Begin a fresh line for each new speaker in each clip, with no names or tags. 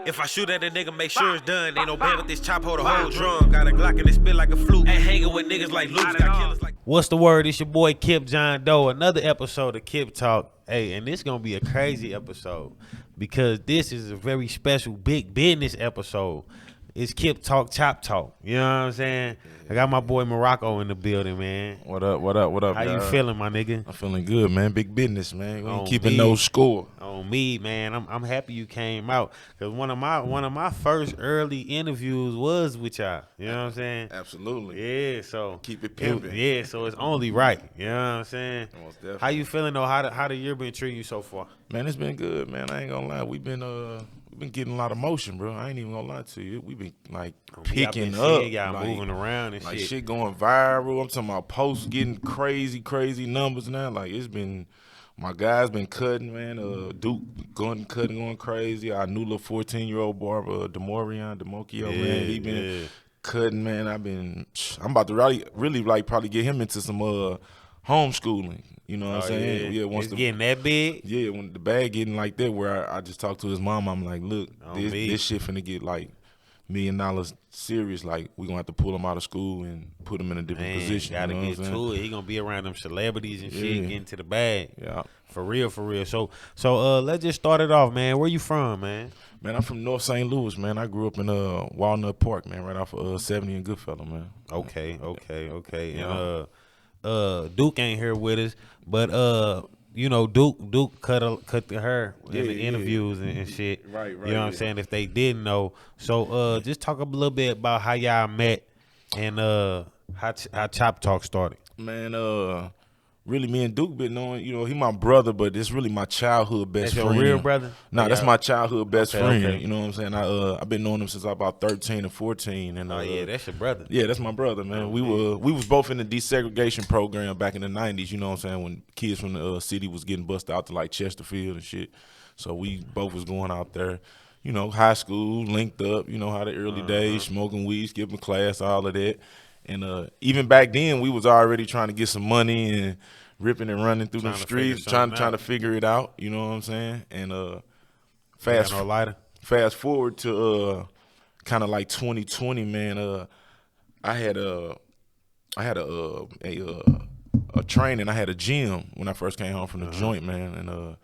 If I shoot at a nigga, make sure it's done. Ain't no band with this chop, hold a whole drum. Got a Glock and it spit like a flute. Ain't hanging with niggas like Luke. Got killers like. What's the word? It's your boy Kip John Doe. Another episode of KipTalk. Hey, and this gonna be a crazy episode because this is a very special big business episode. It's KipTalk Chop Talk. You know what I'm saying? I got my boy Morroco in the building, man.
What up, what up, what up,
How
guys?
you feeling, my nigga?
I'm feeling good, man. Big business, man. We ain't
On
keeping
me.
no score.
On me, man. I'm happy you came out. Cause one of my first early interviews was with y'all. You know what I'm saying?
Absolutely.
Yeah, so
Keep it pimping.
Yeah, so it's only right. You know what I'm saying?
Most definitely.
How you feeling though? How the year been treating you so far?
Man, it's been good, man. I ain't gonna lie. We've been getting a lot of motion, bro. I ain't even gonna lie to you. We've been like picking up,
y'all
like,
moving around and
like
shit.
shit going viral. I'm talking about posts getting crazy numbers now. Like it's been, my guys been cutting, man. Duke going crazy. Our new little 14-year-old barber, Demokio, man. He been cutting, man. I'm about to really like probably get him into some homeschooling. You know what I'm saying?
Yeah, once getting that big.
Yeah, when the bag getting like that, where I just talked to his mom, I'm like, look, this shit finna get like $1 million serious. Like we gonna have to pull him out of school and put him in a different position.
Gotta
you know
get to it. He gonna be around them celebrities and shit, getting to the bag.
Yeah,
for real. So let's just start it off, man. Where you from, man?
Man, I'm from North St. Louis, man. I grew up in Walnut Park, man, right off of 70 and Goodfellow, man.
Okay.
Yeah.
And Duke ain't here with us, but you know, Duke cut the hair in the interviews and shit.
Right.
You know what I'm saying? If they didn't know, so just talk a little bit about how y'all met and how Chop Talk started.
Man, really, me and Duke been knowing. You know, he my brother, but it's really my childhood best friend.
That's your real brother?
Nah, that's my childhood best friend.
Okay.
You know what I'm saying? I've been knowing him since I was about 13 or 14. And
that's your brother.
Yeah, that's my brother, man. We was both in the desegregation program back in the 90s. You know what I'm saying? When kids from the city was getting bused out to like Chesterfield and shit. So we both was going out there. You know, high school, linked up. You know how the early days, smoking weed, skipping class, all of that. And even back then, we was already trying to get some money and ripping and running through the streets, trying to figure it out. You know what I'm saying? And fast forward to kind of like 2020, man. I had a training. I had a gym when I first came home from the joint, man. And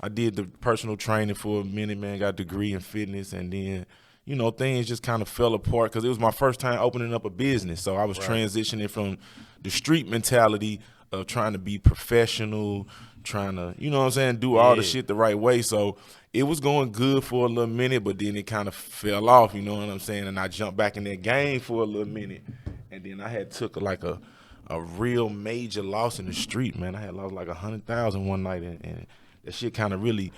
I did the personal training for a minute, man. Got a degree in fitness, and then, you know, things just kind of fell apart because it was my first time opening up a business. So I was transitioning from the street mentality of trying to be professional, trying to, you know what I'm saying, do all the shit the right way. So it was going good for a little minute, but then it kind of fell off, you know what I'm saying? And I jumped back in that game for a little minute. And then I had took like a real major loss in the street, man. I had lost like 100,000 one night, and that shit kind of really,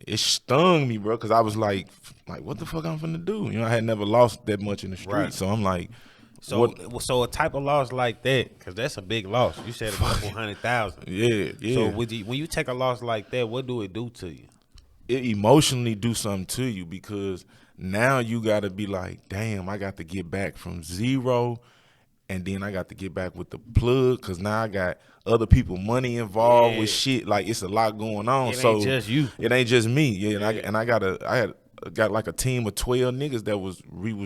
it stung me, bro, because I was like, what the fuck I'm finna do? You know, I had never lost that much in the street, so I'm like,
So a type of loss like that, because that's a big loss. You said a couple 100,000.
Yeah.
So when you take a loss like that, what do it do to you?
It emotionally do something to you because now you got to be like, damn, I got to get back from zero, and then I got to get back with the plug because now I got other people money involved with shit. Like, it's a lot going on.
It ain't just you.
It ain't just me. Yeah, and I had got like a team of 12 niggas that was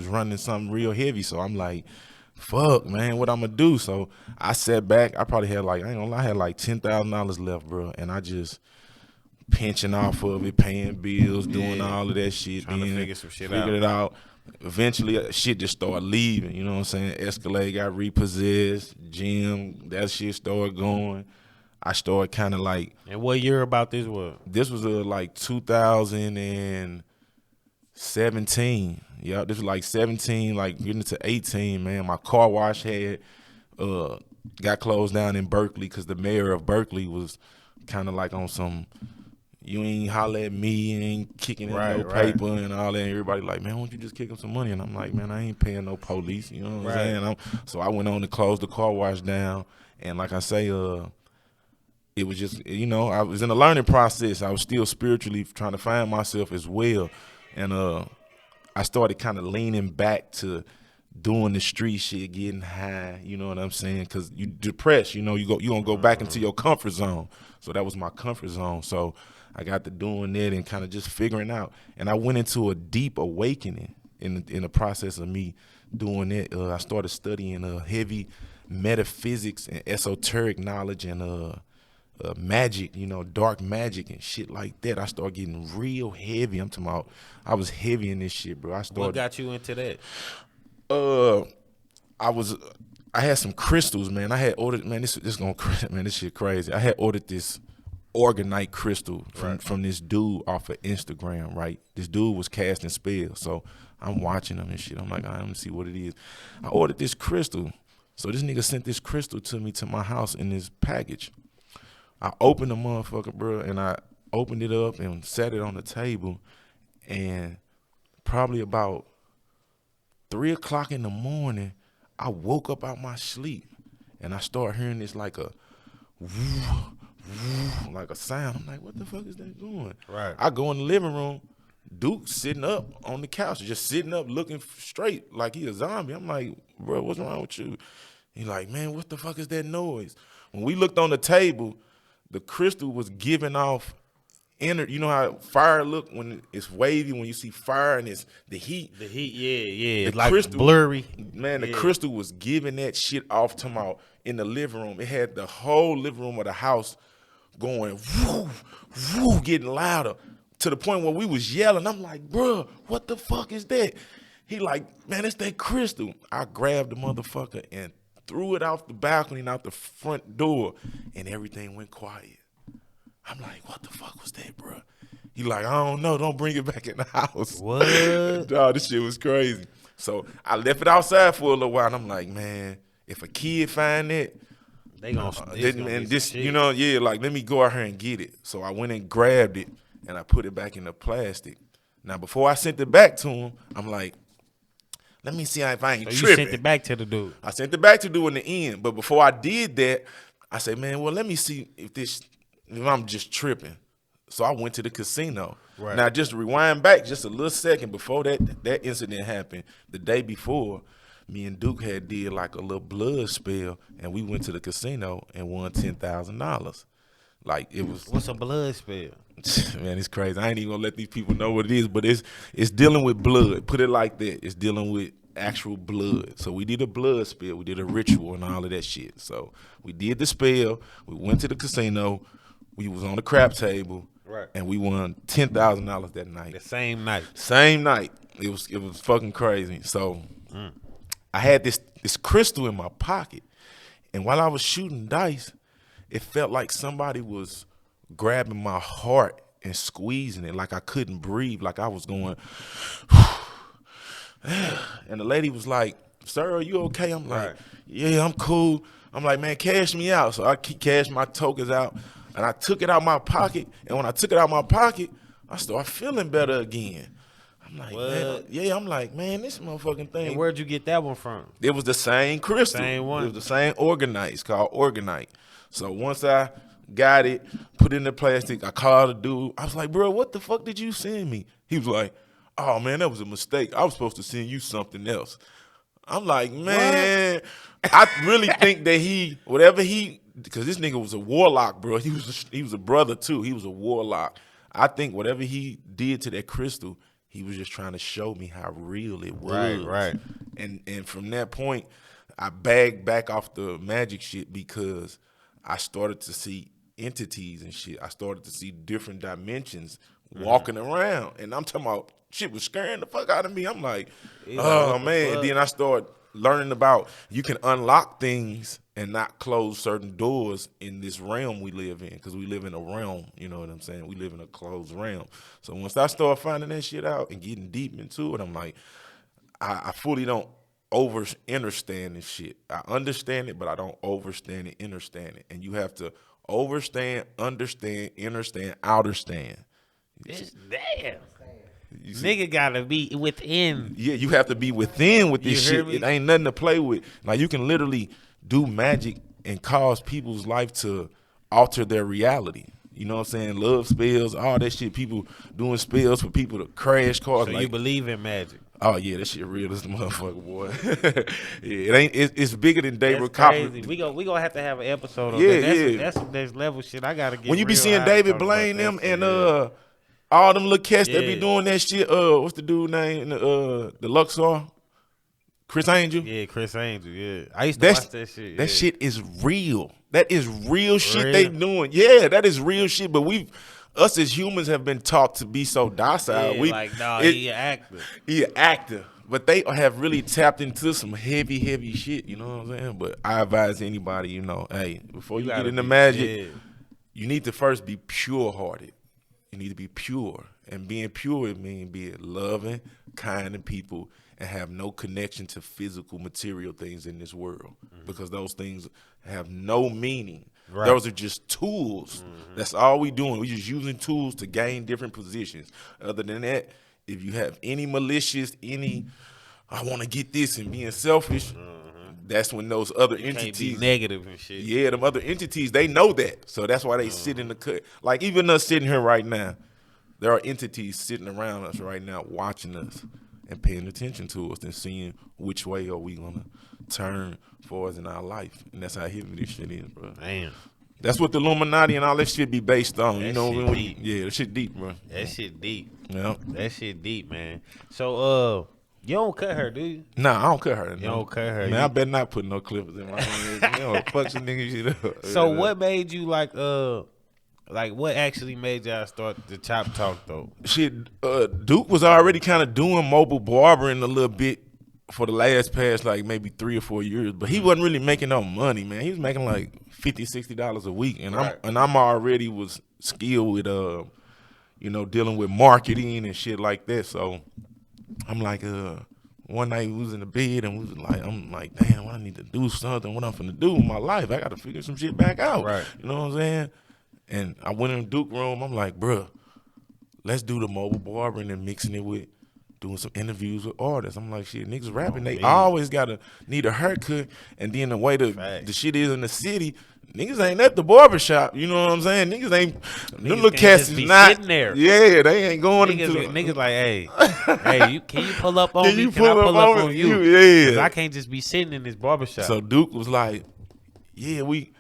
running something real heavy. So I'm like, fuck, man, what I'm gonna do? So I sat back. I probably had like, I ain't gonna lie, I had like $10,000 left, bro. And I just pinching off of it, paying bills, doing all of that shit.
Trying to figure some shit out.
Figured it out. Eventually, shit just started leaving. You know what I'm saying? Escalade got repossessed. Gym, that shit started going. I started kind of like.
And what year about this was?
This was like 2017. Yeah, this was like 17, like getting into 18, man. My car wash had got closed down in Berkeley because the mayor of Berkeley was kind of like on some, you ain't holler at me, you ain't kicking in no paper and all that. And everybody like, man, why don't you just kick him some money? And I'm like, man, I ain't paying no police. You know what I'm saying? So I went on to close the car wash down. And like I say, it was just, you know, I was in a learning process. I was still spiritually trying to find myself as well. And I started kind of leaning back to doing the street shit, getting high, you know what I'm saying? Because you depressed, you know, you gonna go back into your comfort zone. So that was my comfort zone. So I got to doing that and kind of just figuring out. And I went into a deep awakening in the process of me doing that. I started studying heavy metaphysics and esoteric knowledge and magic, dark magic and shit like that. I started getting real heavy. I'm talking about I was heavy in this shit, bro.
What got you into that?
I had some crystals, man. I had ordered, man, this shit crazy. I had ordered this organite crystal from this dude off of Instagram, right? This dude was casting spells. So I'm watching him and shit. I'm like, all right, let me see what it is. I ordered this crystal. So this nigga sent this crystal to me to my house in this package. I opened the motherfucker, bro, and I opened it up and sat it on the table. And probably about 3 o'clock in the morning, I woke up out my sleep and I started hearing this like a like a sound. I'm like, what the fuck is that doing?
Right.
I go in the living room, Duke sitting up on the couch, just sitting up looking straight like he a zombie. I'm like, bro, what's wrong with you? He like, man, what the fuck is that noise? When we looked on the table, the crystal was giving off you know how fire look when it's wavy, when you see fire and it's the heat?
The heat, yeah. It's
The
like
crystal,
blurry.
Man, the crystal was giving that shit off to my in the living room. It had the whole living room of the house going woo, woo, getting louder to the point where we was yelling. I'm like, bro, what the fuck is that? He like, man, it's that crystal. I grabbed the motherfucker and threw it off the balcony and out the front door, and everything went quiet. I'm like, what the fuck was that, bro? He like, I don't know. Don't bring it back in the house.
What?
Dog, this shit was crazy. So I left it outside for a little while, and I'm like, man, if a kid find it,
they gonna
like, let me go out here and get it. So I went and grabbed it, and I put it back in the plastic. Now, before I sent it back to him, I'm like, let me see if I ain't tripping.
You sent it back to the dude.
I sent it back to the dude in the end. But before I did that, I said, man, well, let me see if I'm just tripping. So I went to the casino.
Right.
Now, just to rewind back just a little second before that incident happened, the day before, me and Duke had did like a little blood spell, and we went to the casino and won $10,000. Like, it was.
What's a blood spell?
Man, it's crazy. I ain't even gonna let these people know what it is, but it's dealing with blood. Put it like that. It's dealing with actual blood. So we did a blood spell. We did a ritual and all of that shit. So we did the spell. We went to the casino. We was on the crap table,
right,
and we won $10,000 that night.
The same night.
Same night. It was fucking crazy. So I had this crystal in my pocket, and while I was shooting dice, it felt like somebody was grabbing my heart and squeezing it, like I couldn't breathe, like I was going. And the lady was like, "Sir, are you okay?" I'm like,
right,
"Yeah, I'm cool." I'm like, "Man, cash me out." So I cashed my tokens out. And I took it out my pocket, and when I took it out my pocket, I started feeling better again. I'm like, man, this motherfucking thing.
And where'd you get that one from?
It was the same crystal.
Same one.
It was the same organite. It's called organite. So once I got it, put it in the plastic, I called the dude. I was like, bro, what the fuck did you send me? He was like, oh, man, that was a mistake. I was supposed to send you something else. I'm like, man, what? I really think that because this nigga was a warlock, bro. He was a brother too. He was a warlock. I think whatever he did to that crystal, he was just trying to show me how real it was.
Right.
And from that point, I bagged back off the magic shit because I started to see entities and shit. I started to see different dimensions walking around, and I'm talking about shit was scaring the fuck out of me. I'm like, oh man. And then I started learning about you can unlock things and not close certain doors in this realm we live in, because we live in a realm, you know what I'm saying? We live in a closed realm. So once I started finding that shit out and getting deep into it, I'm like, I fully don't understand this shit. I understand it, but I don't overstand it, understand it. And you have to overstand, understand, understand, outerstand.
Damn. Nigga gotta be within.
Yeah, you have to be within with this shit. It ain't nothing to play with. Like, you can literally do magic and cause people's life to alter their reality. You know what I'm saying? Love spells, all that shit. People doing spells for people to crash cars.
So
like,
you believe in magic?
Oh yeah, that shit real as the motherfucker, boy. Yeah, it ain't. It's bigger than
That's
David
crazy.
Copperfield.
We gonna have to have an episode on
Yeah,
that.
yeah.
That's some next level shit. I gotta get
When you be
real
seeing
high to
David
talk about
Blaine
that
them
shit,
and
yeah.
all them little cats that be
Yeah.
doing that shit. What's the dude name? The Luxor, Chris Angel.
Yeah, Chris Angel. Yeah, I used to
That's
watch that shit.
that
yeah.
shit is real. That is real shit
Real?
they doing. Yeah, that is real shit. But us as humans have been taught to be so docile.
Yeah, like nah, he an actor.
He an actor. But they have really tapped into some heavy shit, you know what I'm saying? But I advise anybody, hey, before you get
gotta
into
be-
magic,
yeah.
you need to first be pure-hearted. You need to be pure. And being pure, it means being loving, kind to people, and have no connection to physical, material things in this world. Because those things have no meaning.
Right.
Those are just tools. That's all we doing. We're just using tools to gain different positions. Other than that, if you have any malicious, I want to get this and being selfish, that's when those other
Can't be
entities,
negative and shit.
yeah, them other entities, they know that. So that's why they sit in the cut. Like even us sitting here right now, there are entities sitting around us right now watching us and paying attention to us and seeing which way are we going to turn for us in our life. And that's how heavy this shit is, bro.
Damn,
That's what the Illuminati and all that shit be based on.
That
you know,
shit
when
deep.
yeah, that shit deep, bro.
that shit deep.
Yeah.
That shit deep, man. So you don't cut her, do you?
Nah, I don't cut her.
You don't cut her.
Man, I better not put no clippers in my hand. Fuck some nigga shit up.
So what made you like what actually made y'all start the Chop Talk though?
Shit, Duke was already kind of doing mobile barbering a little bit for the last past like maybe 3 or 4 years, but he wasn't really making no money, man. He was making like $50-$60 a week, and
Right.
I'm already was skilled with dealing with marketing and shit like that. So I'm like, one night we was in the bed and I'm like, damn, I need to do something. What I'm finna do with my life? I got to figure some shit back out.
Right.
You know what I'm saying? And I went in the Duke room. I'm like, bruh, let's do the mobile barbering and mixing it with doing some interviews with artists. I'm like, shit, niggas rapping, they
man.
always gotta need a haircut. And then the way the
Facts.
shit is in the city, niggas ain't at the barbershop. You know what I'm saying? Niggas ain't, them little
can't
cats
just
is
be
not.
sitting there.
Yeah, they ain't going into
Niggas like, hey, can you pull up on
Can
me?
you
Can I
pull
pull
up
up
on
on you?
you? Yeah.
'Cause I can't just be sitting in this barbershop.
So Duke was like, yeah, we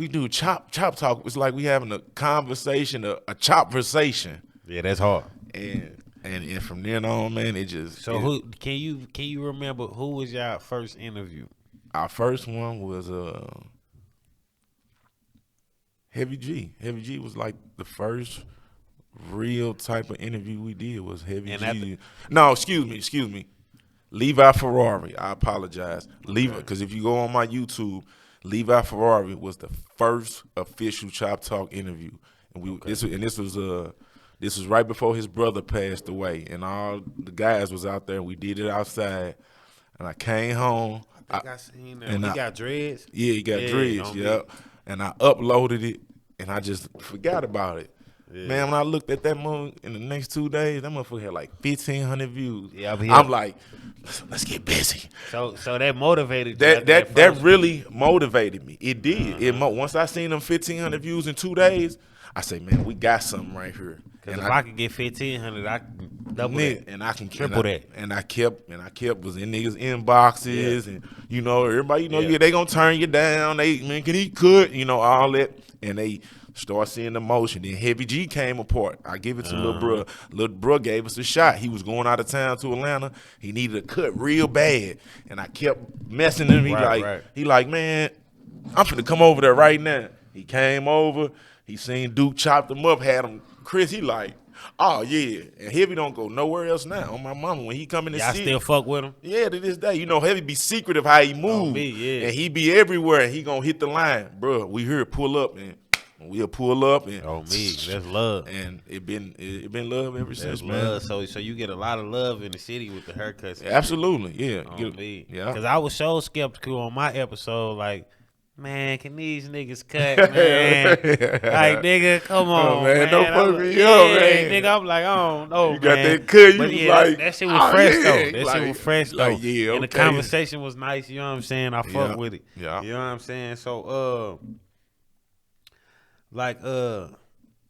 do chop talk. It's like we having a conversation, a chopversation.
yeah, that's hard.
And from then on, man, it just.
So who can you remember who was y'all first interview?
Our first one was Heavy G. Heavy G was like the first real type of interview we did was Heavy
And
G. No, excuse me. Levi Ferrari. I apologize. Levi, because if you go on my YouTube, Levi Ferrari was the first official Chop Talk interview, and this was right before his brother passed away, and all the guys was out there. And we did it outside, and I came home.
I seen that.
and
He
I-
got dreads.
Yeah, he got
Yeah,
dreads.
on
Yeah, and I uploaded it, and I just forgot about it.
Yeah.
Man, when I looked at that movie in the next 2 days, that motherfucker had like 1,500 views.
Yeah, I'm here.
I'm like, let's get busy.
So that motivated you. after
That
first-
really motivated me. It did. Once I seen them 1,500 views in 2 days, I say, man, we got something right here.
Cause
And
if I could get 1,500, I can double
Nigga,
that.
and I can
Triple that.
And I kept was in niggas inboxes, and everybody
Yeah.
they gonna turn you down. They, man, can he cook? All that, and they start seeing the motion. Then Heavy G came apart. I give it to Lil Bruh. Lil Bruh gave us a shot. He was going out of town to Atlanta. He needed a cut real bad, and I kept messing him. He like, man, I'm finna come over there right now. He came over. He seen Duke chopped him up, had him. Chris, he like, oh yeah, and Heavy don't go nowhere else now. On my mama, when he come in the
Y'all
city,
still fuck with him?
yeah, to this day, Heavy be secretive how he move,
me, yeah.
and he be everywhere, and he gonna hit the line, bro. We here pull up, and we'll pull up, and
Oh me, that's love.
and it been love ever since,
That's
man.
love. So you get a lot of love in the city with the haircuts.
Absolutely, yeah,
On me.
yeah.
Cause I was so skeptical on my episode, like, man, can these niggas cut, man? Like, nigga, come on,
man,
man.
don't
I'm
fuck
like,
me
yeah,
up, man.
nigga, I'm like, I don't know,
You got
man.
that cut, you
But
was
yeah,
like,
that shit was
oh,
fresh
yeah.
though. That
Like-
shit was fresh though.
like, yeah,
And the
okay.
conversation was nice. You know what I'm saying? I fuck
Yeah,
with it.
yeah.
You know what I'm saying? So,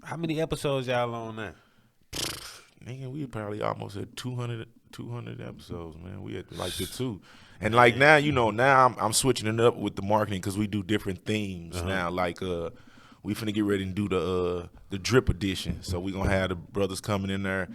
how many episodes y'all on now?
Nigga, we probably almost at 200 200 episodes, man. We at like the 2. And like now, now I'm switching it up with the marketing because we do different themes now. Like we finna get ready and do the drip edition. So we gonna have the brothers coming in there,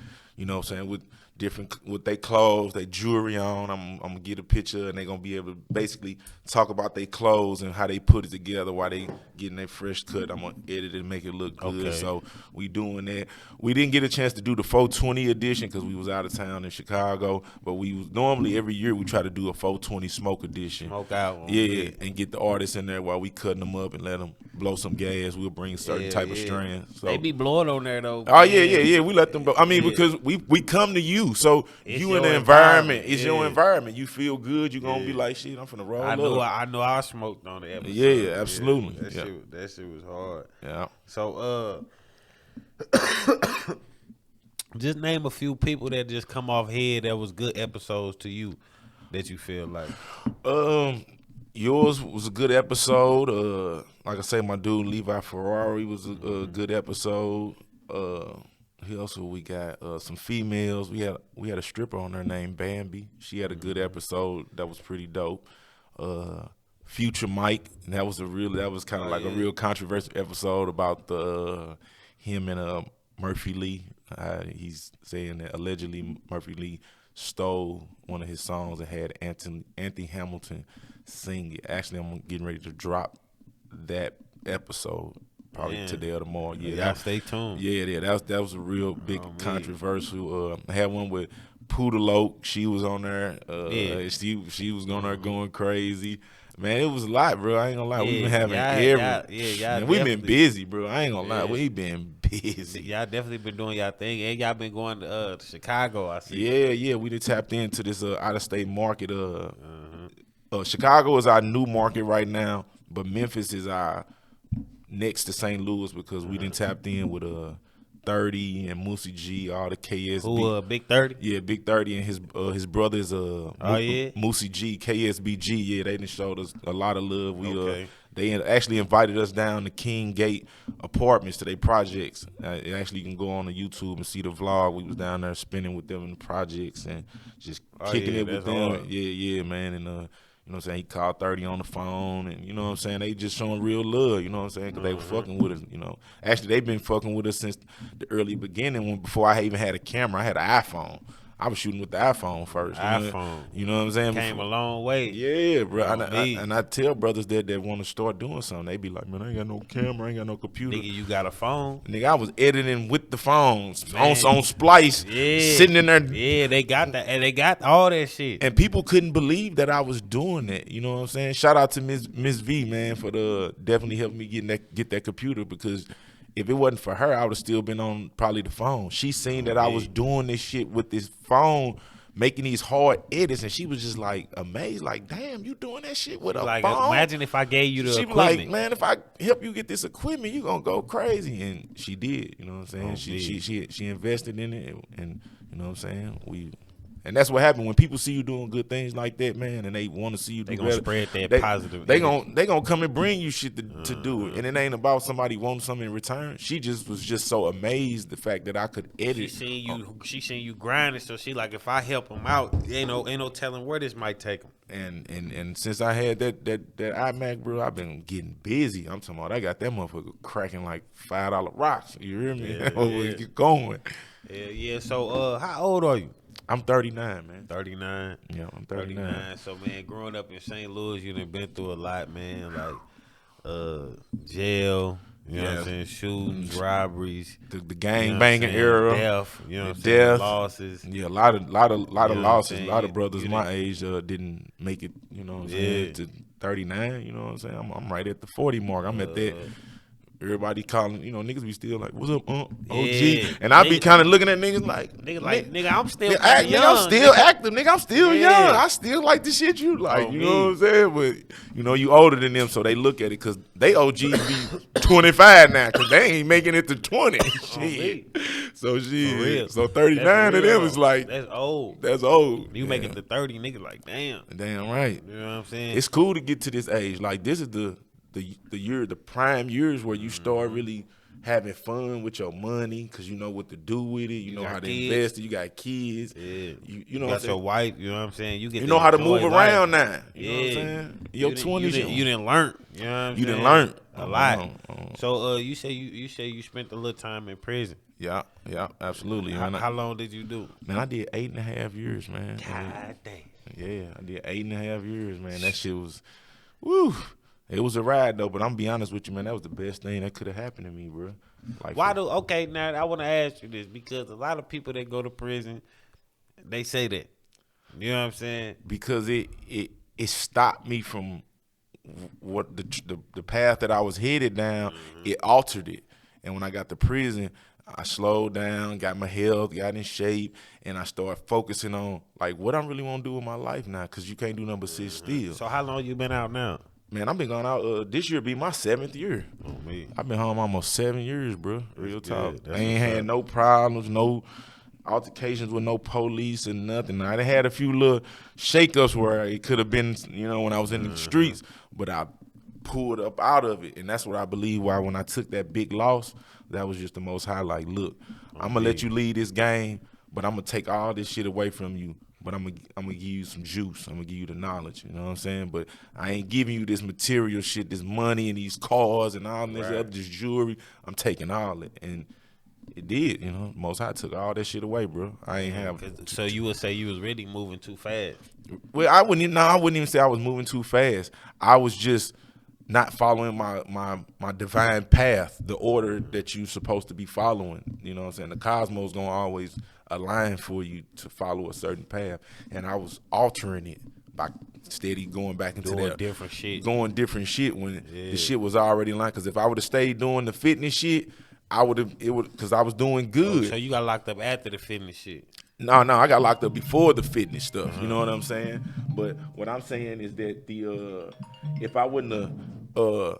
with their clothes, their jewelry on. I'm gonna get a picture and they gonna be able to basically talk about their clothes and how they put it together while they getting their fresh cut. I'm gonna edit it and make it look good.
Okay.
So we doing that. We didn't get a chance to do the 420 edition because we was out of town in Chicago, but we was normally every year we try to do a 420 smoke edition.
Smoke out one.
Yeah, and get the artists in there while we cutting them up and let them blow some gas. We'll bring certain type of strands. So
they be blowing on there though.
Oh yeah. We let them blow. I mean, because we come to you, so
It's
you in
your
the environment. It's
yeah.
your environment. You feel good. You gonna be like, shit, I'm finna roll
I
up.
know I smoked on the episode.
Yeah, absolutely.
That shit was hard.
Yeah.
So just name a few people that just come off head that was good episodes to you that you feel like.
Yours was a good episode. Like I say, my dude Levi Ferrari was a good episode. Who else we got? Some females. We had a stripper on there named Bambi. She had a good episode. That was pretty dope. Future Mike, and that was kind of a real controversial episode about him and Murphy Lee. He's saying that allegedly Murphy Lee stole one of his songs and had Anthony Hamilton sing it. Actually, I'm getting ready to drop that episode probably today or tomorrow. Yeah,
stay tuned.
Yeah, that was a real big controversial. I had one with Poodle. She was on there. She was on there going crazy. Man, it was a lot, bro. I ain't gonna lie. We've been having we've been busy, bro. I ain't gonna lie. We been busy.
Y'all definitely been doing y'all thing, and y'all been going to Chicago. I see.
Yeah. We done tapped into this out of state market. Chicago is our new market right now, but Memphis is our next to St. Louis because we done tapped in with 30 and Moosey G, all the KSB.
Who Big 30?
Yeah, Big 30 and his brothers Moosey G, KSBG. Yeah, they done showed us a lot of love. They actually invited us down to King Gate Apartments to their projects. Actually, you can go on the YouTube and see the vlog. We was down there spending with them in the projects and just kicking it with them. Hard. Yeah, man. And you know what I'm saying? He called 30 on the phone, and you know what I'm saying? They just showing real love, you know what I'm saying? Because they were fucking with us, Actually, they've been fucking with us since the early beginning. Before I even had a camera, I had an iPhone. I was shooting with the iPhone first. You know what I'm saying?
Came a long way.
Yeah, bro. And I tell brothers that want to start doing something. They be like, man, I ain't got no camera. I ain't got no computer.
Nigga, you got a phone?
Nigga, I was editing with the phones on Splice, sitting in there.
Yeah, they got that. And they got all that shit.
And people couldn't believe that I was doing that. You know what I'm saying? Shout out to Miss V, man, for definitely helping me get that computer, because if it wasn't for her, I would have still been on probably the phone. She seen that I was doing this shit with this phone, making these hard edits, and she was just like amazed, like, damn, you doing that shit with a phone?
Imagine if I gave you the equipment.
She was like, man, if I help you get this equipment, you gonna go crazy. And she did, you know what I'm saying? She invested in it, and you know what I'm saying? And that's what happened when people see you doing good things like that, man, and they want to see you do better.
They gonna spread that positive.
They gonna come and bring you shit to do it, and it ain't about somebody wanting something in return. She was just so amazed the fact that I could edit.
She seen you grinding, so she like, if I help him out, ain't no telling where this might take him.
And since I had that iMac, bro, I've been getting busy. I'm talking about, I got that motherfucker cracking like $5 rocks. You hear me? Get going.
Yeah. So how old are you?
I'm 39, man.
39?
Yeah, I'm 39.
So, man, growing up in St. Louis, you done been through a lot, man. Like, jail, you know what I'm saying? Shootings, robberies.
The gang banging era.
Death, you know what I'm saying? Losses.
Yeah, a lot of losses. A lot of brothers my age didn't make it, you know what I'm saying, to 39, you know what I'm saying? I'm right at the 40 mark. I'm at that. Everybody calling, niggas be still like, "What's up, OG?" And I be kind of looking at niggas like,
nigga, I'm still young.
I'm still active, nigga. I'm still young. I still like the shit you like. You know what I'm saying? But you older than them, so they look at it because they OGs be 25 now because they ain't making it to 20. Shit. So shit. So 39 of them is like,
that's old.
That's old.
You make it to 30, nigga, like damn.
Damn right.
You know what I'm saying?
It's cool to get to this age. Like this is the prime years where you start really having fun with your money because you know what to do with it. You know how to invest it. You got kids.
Yeah.
You know
you
what I'm
got
saying?
your wife. You know what I'm saying? You get
You know how to
enjoy
move
life.
around now. You know what I'm
Yeah.
saying? Your 20s.
You didn't learn. You know what I'm saying?
You didn't learn
a lot. So you say you spent a little time in prison.
Yeah, absolutely.
How long did you do?
Man, I did 8.5 years, man.
God damn.
Yeah, I did 8.5 years, man. That shit was, woo. It was a ride though, but I'm be honest with you, man. That was the best thing that could have happened to me, bro. Like,
Okay, now I want to ask you this because a lot of people that go to prison, they say that. You know what I'm saying?
Because it stopped me from what the path that I was headed down. It altered it, and when I got to prison, I slowed down, got my health, got in shape, and I started focusing on like what I really want to do with my life now. Cause you can't do nothing but sit still.
So how long you been out now?
Man, I've been going out. This year be my 7th year.
Oh, man.
I've been home almost 7 years, bro. Real talk. I
That's
ain't had no problems, no altercations with no police and nothing. I done had a few little shakeups where it could have been, you know, when I was in the streets, but I pulled up out of it, and that's what I believe. Why when I took that big loss, that was just the most high. Like, look, I'm gonna let you lead this game, but I'm gonna take all this shit away from you. But I'm gonna give you some juice. I'm gonna give you the knowledge. You know what I'm saying? But I ain't giving you this material shit, this money and these cars and all this other this jewelry. I'm taking all it, and it did. You know, Most High took all that shit away, bro. I ain't have.
So you would say you was really moving too fast?
Well, I wouldn't even say I was moving too fast. I was just not following my divine path, the order that you're supposed to be following. You know what I'm saying? The cosmos gonna always align for you to follow a certain path, and I was altering it by steady going back into
doing
that
different shit,
when the shit was already in line. Because if I would have stayed doing the fitness shit, because I was doing good.
So you got locked up after the fitness shit?
No, I got locked up before the fitness stuff. You know what I'm saying? But what I'm saying is that if I wouldn't have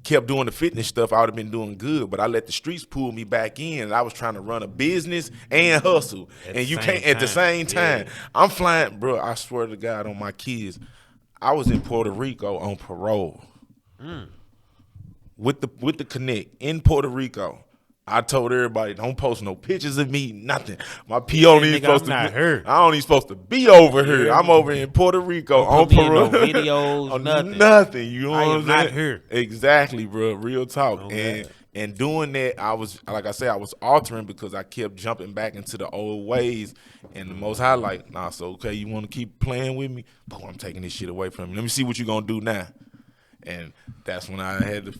kept doing the fitness stuff, I would have been doing good. But I let the streets pull me back in, and I was trying to run a business and hustle, and you can't at the same time. Yeah. I'm flying, bro. I swear to God on my kids, I was in Puerto Rico on parole with the connect in Puerto Rico. I told everybody, don't post no pictures of me, nothing. My PO ain't supposed to be here. I don't even supposed to be over here. Yeah. I'm over in Puerto Rico on parole.
No videos, nothing.
Nothing. You know what I'm saying?
not here.
Exactly, bro. Real talk. And doing that, I was, like I said, I was altering because I kept jumping back into the old ways. And the Most High, like, nah, so okay, you want to keep playing with me? Boom, I'm taking this shit away from you. Let me see what you gonna do now. And that's when I had to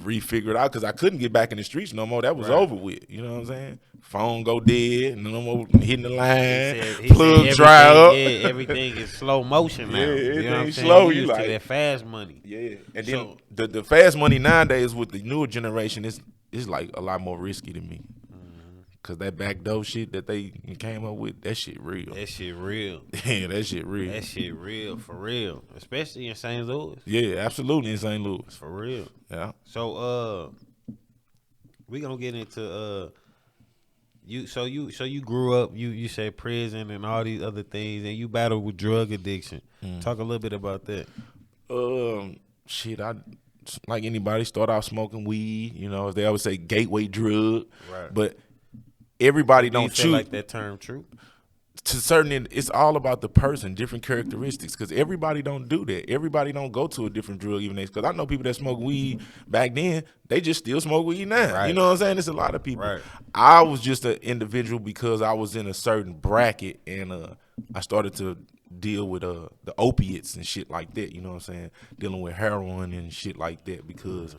refigure it out because I couldn't get back in the streets no more. That was over with. You know what I'm saying? Phone go dead. No more hitting the line. Plug dry up.
Yeah, everything is slow motion now.
Yeah, everything
you know what I'm
slow.
You
used
like to that fast money.
Yeah, and then the fast money nowadays with the newer generation is like a lot more risky to me. Cause that backdoor shit that they came up with, that shit real.
That shit real.
Yeah, that shit real.
That shit real, for real. Especially in St. Louis.
Yeah, absolutely in St. Louis.
For real.
Yeah.
So we gonna get into you grew up, you said prison and all these other things, and you battled with drug addiction. Talk a little bit about that.
Shit, I like anybody start out smoking weed, you know, as they always say, gateway drug.
Right.
But everybody don't choose.
Like that term true?
To certain, it's all about the person, different characteristics. Because everybody don't do that. Everybody don't go to a different drug even. Because I know people that smoke weed back then, they just still smoke weed now. Right. You know what I'm saying? It's a lot of people.
Right.
I was just an individual because I was in a certain bracket, and I started to deal with the opiates and shit like that. You know what I'm saying? Dealing with heroin and shit like that. Because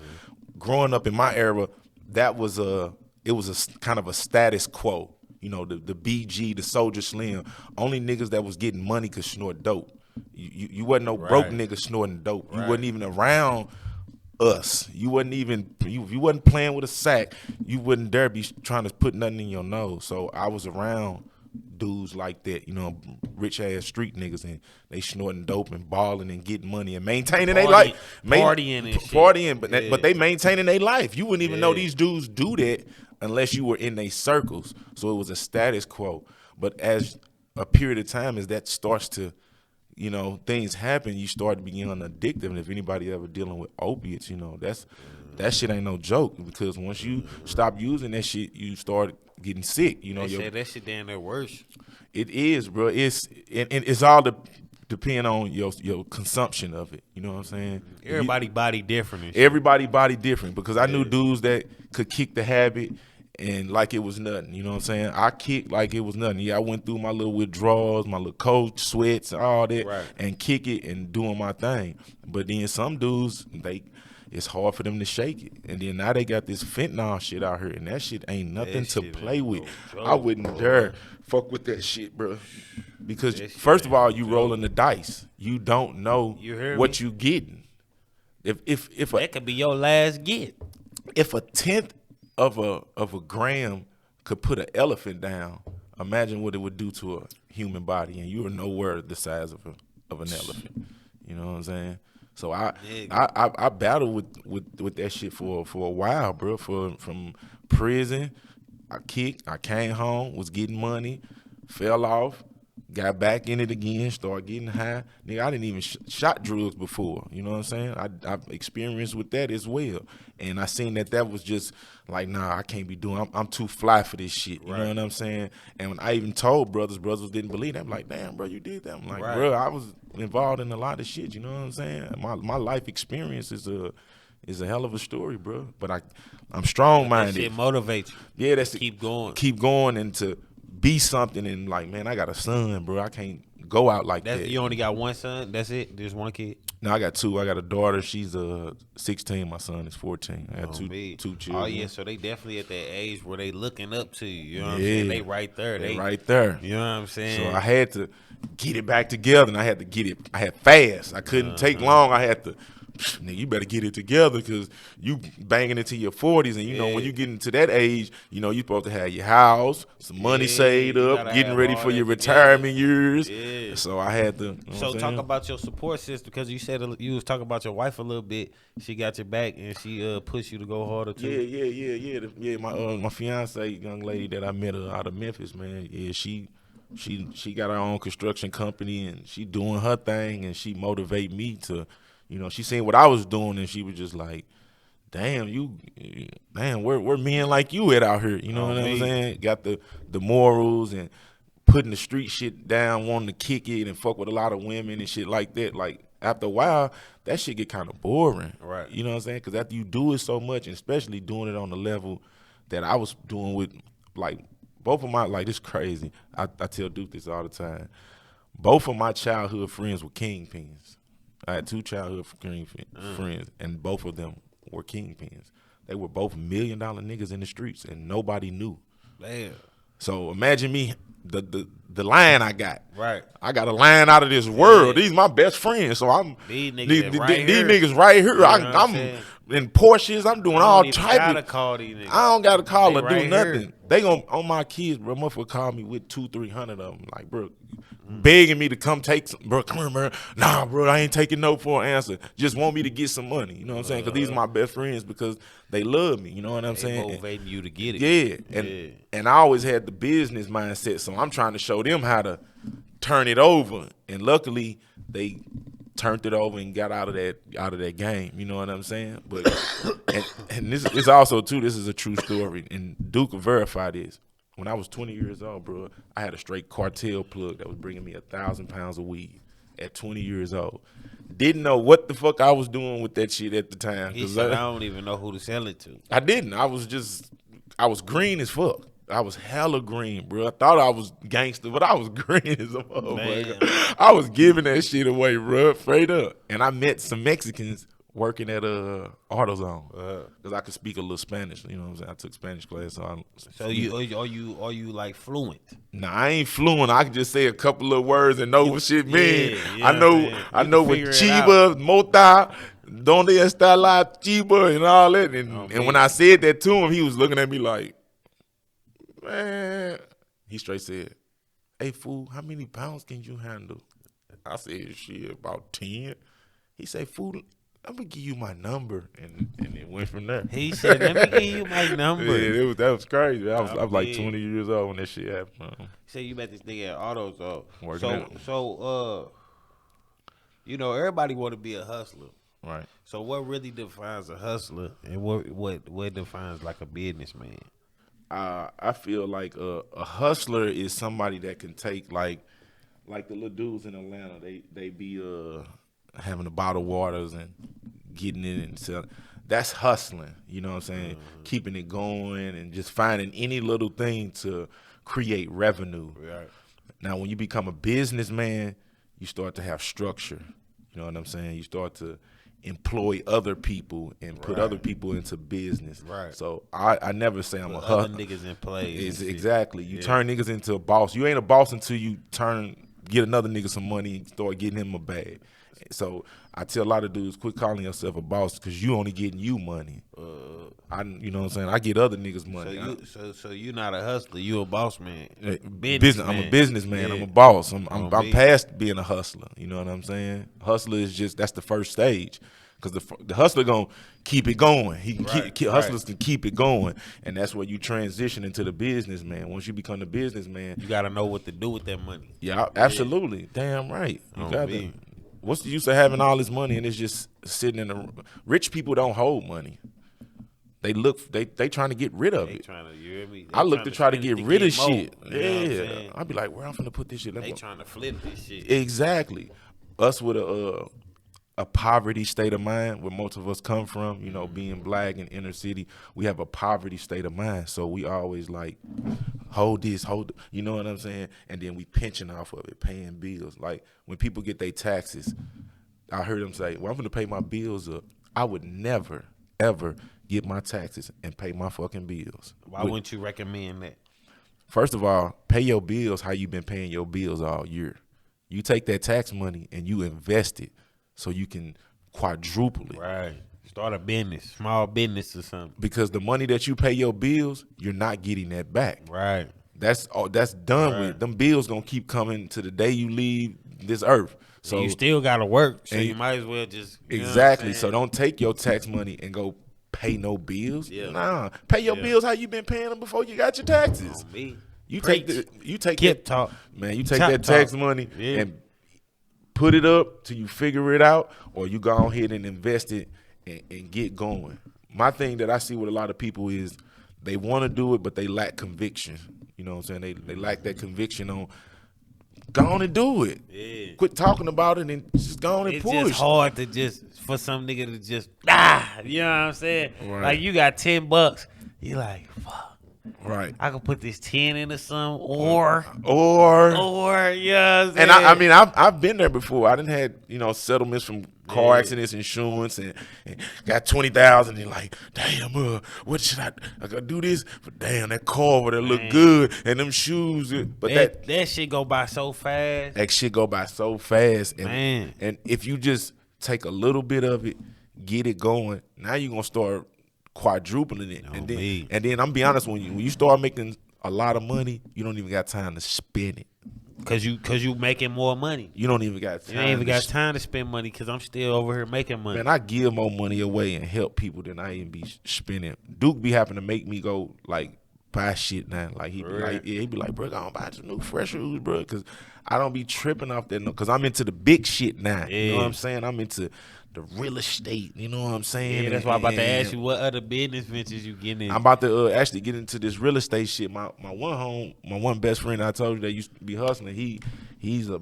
growing up in my era, that was it was a kind of a status quo. You know, the BG, the Soldier Slim, only niggas that was getting money could snort dope. You wasn't no broke nigga snorting dope. You wasn't even around us. You wasn't even you wasn't playing with a sack. You wouldn't dare be trying to put nothing in your nose. So I was around dudes like that, you know, rich ass street niggas, and they snorting dope and balling and getting money and maintaining their life, partying, but they maintaining their life. You wouldn't even know these dudes do that unless you were in their circles. So it was a status quo. But as a period of time, as that starts to, you know, things happen, you start to become addictive. And if anybody ever dealing with opiates, you know, that's that shit ain't no joke, because once you stop using that shit, you start getting sick. You know,
They say that shit damn near worse.
it is, bro. It's all depend on your consumption of it. You know what I'm saying?
Everybody body different. And shit.
Everybody body different, because I knew dudes that could kick the habit and like it was nothing. You know what I'm saying? I kicked like it was nothing. Yeah, I went through my little withdrawals, my little cold sweats, and all that, and kick it and doing my thing. But then some dudes, it's hard for them to shake it. And then now they got this fentanyl shit out here, and that shit ain't nothing to play with. I wouldn't dare fuck with that shit, bro. Because first of all, you rolling the dice. You don't know what you getting. If
that could be your last get.
If a tenth of a gram could put an elephant down, imagine what it would do to a human body, and you are nowhere the size of an elephant. You know what I'm saying? So I battled with that shit for a while, bro. From prison, I kicked, I came home, was getting money, fell off, got back in it again, started getting high. Nigga, I didn't even shot drugs before. You know what I'm saying? I've experienced with that as well. And I seen that was just like, nah, I can't be doing. I'm too fly for this shit. You know what I'm saying? And when I even told brothers didn't believe that. I'm like, damn, bro, you did that. I'm like, bro, I was involved in a lot of shit. You know what I'm saying? My life experience is a hell of a story, bro. But I'm strong minded.
That shit motivates you.
Yeah, that's
keep going.
Keep going, and to be something, and like, man, I got a son, bro. I can't go out like that.
You only got one son? That's it? There's one kid?
No, I got two. I got a daughter. She's 16. My son is 14. I got two children.
Oh, yeah, so they definitely at that age where they looking up to you. You know what I'm saying? They right there. They
right there.
You know what I'm saying?
So I had to get it back together, and I had to get it. I had fast. I couldn't take long. I had to. Nigga, you better get it together, because you banging into your 40s, and you know when you get into that age, you know you supposed to have your house, some money saved up, getting ready for your retirement years. Yeah. So I had to.
So talk about your support system, because you said you was talking about your wife a little bit. She got your back, and she pushed you to go harder too.
Yeah. My fiance, young lady that I met out of Memphis, man. Yeah, she got her own construction company, and she doing her thing, and she motivate me to. You know, she seen what I was doing, and she was just like, damn, where men like you at out here? You know what I'm saying? Got the morals and putting the street shit down, wanting to kick it and fuck with a lot of women and shit like that. Like, after a while, that shit get kind of boring.
Right.
You know what I'm saying? Because after you do it so much, and especially doing it on the level that I was doing with, like, both of my, like, it's crazy. I tell Duke this all the time. Both of my childhood friends were kingpins. I had two childhood friends, and both of them were kingpins. They were both $1 million niggas in the streets, and nobody knew.
Damn.
So imagine me, the line I got.
Right.
I got a line out of this world. These my best friends. So I'm
these
niggas right here. I'm in Porsches. I'm doing all type of.
Call these niggas.
I don't gotta call or do nothing.
Here.
They gon' on my kids, bro. Motherfucker call me with 200-300 of them. Like, bro, begging me to come take some. Bro, come here, man. Nah, bro, I ain't taking no for an answer. Just want me to get some money. You know what I'm saying? Because these are my best friends, because they love me. You know what I'm saying?
Motivating you to get it.
Yeah, and I always had the business mindset, so I'm trying to show them how to turn it over. And luckily, they turned it over and got out of that game. You know what I'm saying? But and this is also too. This is a true story, and Duke will verify this. When I was 20 years old, bro, I had a straight cartel plug that was bringing me 1,000 pounds of weed at 20 years old. Didn't know what the fuck I was doing with that shit at the time.
He said, I don't even know who to sell it to.
I didn't. I was green as fuck. I was hella green, bro. I thought I was gangster, but I was green as a motherfucker. I was giving that shit away, bro, straight up. And I met some Mexicans working at AutoZone, because I could speak a little Spanish. You know what I'm saying? I took Spanish class, so
are you like fluent?
Nah, I ain't fluent. I can just say a couple of words and know what shit mean. I know what chiba, mota, donde está la chiba, and all that. And when I said that to him, he was looking at me like, man. He straight said, hey, fool, how many pounds can you handle? I said, shit, about 10. He said, fool, I'm gonna give you my number, and it went from there.
He said, let me give you my number.
Yeah, that was crazy. I was like 20 years old when that shit happened.
He said you met this nigga at AutoZone.
Working out.
So you know, everybody want to be a hustler.
Right.
So what really defines a hustler, and what defines like a businessman?
I feel like a hustler is somebody that can take like the little dudes in Atlanta. They be having the bottled waters and getting in and selling. That's hustling. You know what I'm saying? Keeping it going and just finding any little thing to create revenue.
Right.
Now, when you become a businessman, you start to have structure. You know what I'm saying? You start to employ other people and put other people into business.
Right.
So I never say I'm a
Other
hustler.
niggas in place.
Exactly. You turn niggas into a boss. You ain't a boss until you get another nigga some money and start getting him a bag. So I tell a lot of dudes, quit calling yourself a boss because you only getting you money. You know what I'm saying? I get other niggas money.
So you not a hustler. You a boss man.
Business. I'm a businessman.
Yeah.
I'm a boss. I'm past being a hustler. You know what I'm saying? Hustler is that's the first stage. Because the hustler gonna keep it going. He can hustlers can keep it going, and that's where you transition into the businessman. Once you become the businessman,
You gotta know what to do with that money.
yeah, absolutely, damn right. You got to. What's the use of having all this money and it's just sitting in the rich people don't hold money. They trying to get rid of it.
Trying to, you hear me?
I look to try to get rid of shit.
You know what I'm saying?
I'll be like, where I'm finna put this shit?
They trying to flip this shit.
Exactly. Us with a poverty state of mind where most of us come from, you know, being black in inner city, we have a poverty state of mind. So we always like, hold this, you know what I'm saying? And then we pinching off of it, paying bills. Like when people get their taxes, I heard them say, well, I'm going to pay my bills up. I would never, ever get my taxes and pay my fucking bills.
Why wouldn't you recommend that?
First of all, pay your bills how you been paying your bills all year. You take that tax money and you invest it so you can quadruple it.
Right. Start a business, small business or something.
Because the money that you pay your bills, you're not getting that back.
Right.
That's done with. Them bills gonna keep coming to the day you leave this earth. So
and you still gotta work, so you might as well just
exactly. So don't take your tax money and go pay no bills. Yeah. Nah, pay your bills how you been paying them before you got your taxes. You take
KipTalk,
man. You take that tax money and put it up till you figure it out, or you go ahead and invest it and get going. My thing that I see with a lot of people is they want to do it, but they lack conviction. You know what I'm saying? They lack that conviction on go on and do it. Yeah. Quit talking about it and just go on and push.
It's just hard to for some nigga to just you know what I'm saying?
Right.
Like you got $10, you like fuck.
Right.
I could put this 10 into some or you know what I'm saying?
And I mean I've been there before. I done had, you know, settlements from car accidents, insurance, and got 20,000 and like, damn, what should I gotta do this? But damn, that car over there look good and them shoes. But
that shit go by so fast.
That shit go by so fast.
Man.
And if you just take a little bit of it, get it going, now you're gonna start quadrupling it. And then I'm be honest, when you start making a lot of money, you don't even got time to spend it.
Cause you making more money.
You don't even got time.
You ain't even got time to spend money because I'm still over here making money.
Man, I give more money away and help people than I even be spending. Duke be having to make me go like buy shit now. Like he be like, bro, I don't buy some new fresh shoes, bro, because I don't be tripping off that. Because I'm into the big shit now. Yeah. You know what I'm saying? I'm into the real estate. You know what I'm saying?
Yeah, that's why I'm about to ask you what other business ventures you getting in.
I'm about to actually get into this real estate shit. My one best friend I told you that used to be hustling. He's a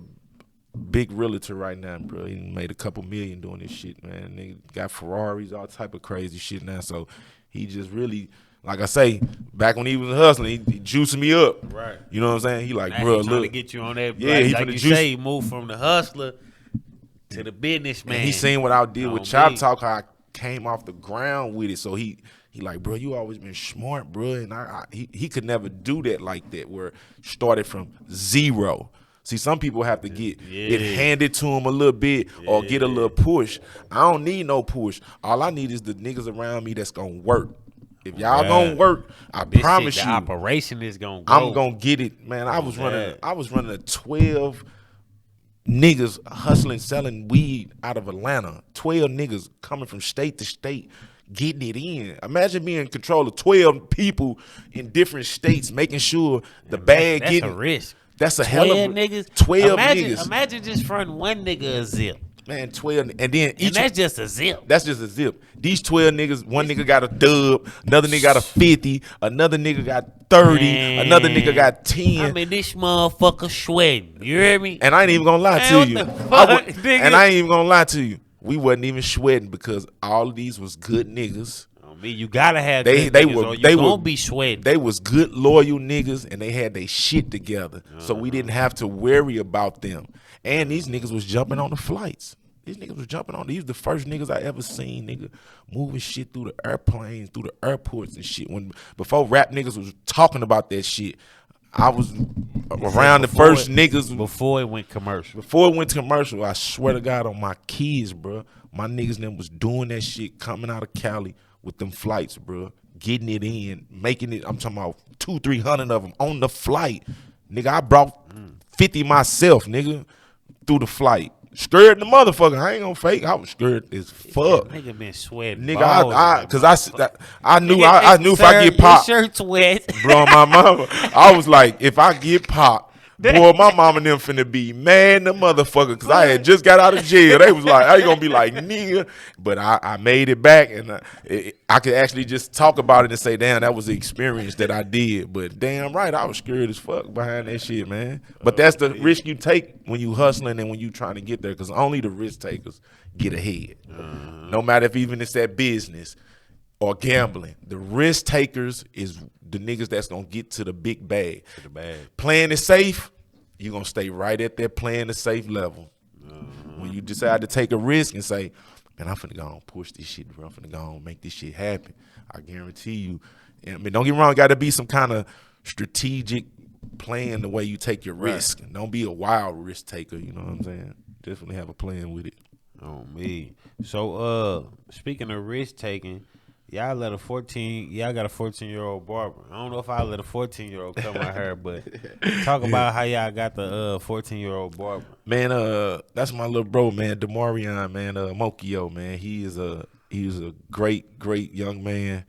big realtor right now, bro. He made a couple million doing this shit, man. They got Ferraris, all type of crazy shit now. So he just really, like I say, back when he was hustling, he juicing me up.
Right.
You know what I'm saying? He like,
now
bro,
he trying
look.
to get you on that.
Yeah,
like you say, he moved from the hustler to the businessman.
And he seen what I did with KipTalk, how I came off the ground with it. So he like, bro, you always been smart, bro. And he could never do that like that, where started from zero. See, some people have to get it handed to them a little bit or get a little push. I don't need no push. All I need is the niggas around me that's gonna work. If y'all gonna work, I promise you,
the operation is gonna go.
I'm gonna get it, man. I was running a 12 niggas hustling, selling weed out of Atlanta. 12 niggas coming from state to state, getting it in. Imagine being in control of 12 people in different states, making sure the bag
that's
getting.
A risk.
That's a hell of a
niggas.
12 niggas.
Imagine just fronting one nigga a zip.
Man, 12, and then
And that's just a zip.
That's just a zip. These 12 niggas, one nigga got a dub, another nigga got a 50, another nigga got 30,
Man.
another nigga got 10.
I mean, this motherfucker sweating. You hear me?
And I ain't even gonna lie
Man,
to
what
you.
the fuck, nigga?
And I ain't even gonna lie to you. We wasn't even sweating because all of these was good niggas.
I mean, you gotta have
They
good niggas
were
or you
they
gonna
were
be sweating.
They was good loyal niggas and they had their shit together. So we didn't have to worry about them. And these niggas was jumping on the flights. These niggas was jumping on. These the first niggas I ever seen, nigga, moving shit through the airplanes, through the airports and shit. Before rap niggas was talking about that shit, I was around the first niggas.
Before it went commercial.
Before it went to commercial, I swear to God on my kids, bro, my niggas and them was doing that shit coming out of Cali with them flights, bro, getting it in, making it. I'm talking about 200-300 of them on the flight, nigga. I brought 50 myself, nigga, through the flight. Scared the motherfucker. I ain't gonna fake. I was scared as fuck.
That nigga been sweating.
Nigga, I knew if I get popped,
your shirt's wet.
bro, my mama, I was like, if I get popped, boy, my mama and them finna be mad the motherfucker because I had just got out of jail. They was like, how you gonna be like, nigga? But I made it back and I could actually just talk about it and say, damn, that was the experience that I did. But damn right, I was scared as fuck behind that shit, man. But that's the risk you take when you hustling and when you trying to get there because only the risk takers get ahead. No matter if even it's that business or gambling. The risk takers is the niggas that's gonna get to the big bag. Playing it safe, you're gonna stay right at that playing the safe level. When you decide to take a risk and say, man, I'm finna go and push this shit, bro. I'm finna go and make this shit happen. I guarantee you. I mean, don't get me wrong, gotta be some kind of strategic plan the way you take your risk. Don't be a wild risk taker, you know what I'm saying? Definitely have a plan with it.
Oh me. So speaking of risk taking, y'all got a 14-year-old barber. I don't know if I let a 14-year-old cut my hair, but talk about how y'all got the 14-year-old barber.
Man, that's my little bro, man, Demarion, man, Mokio, man. He is a great young man.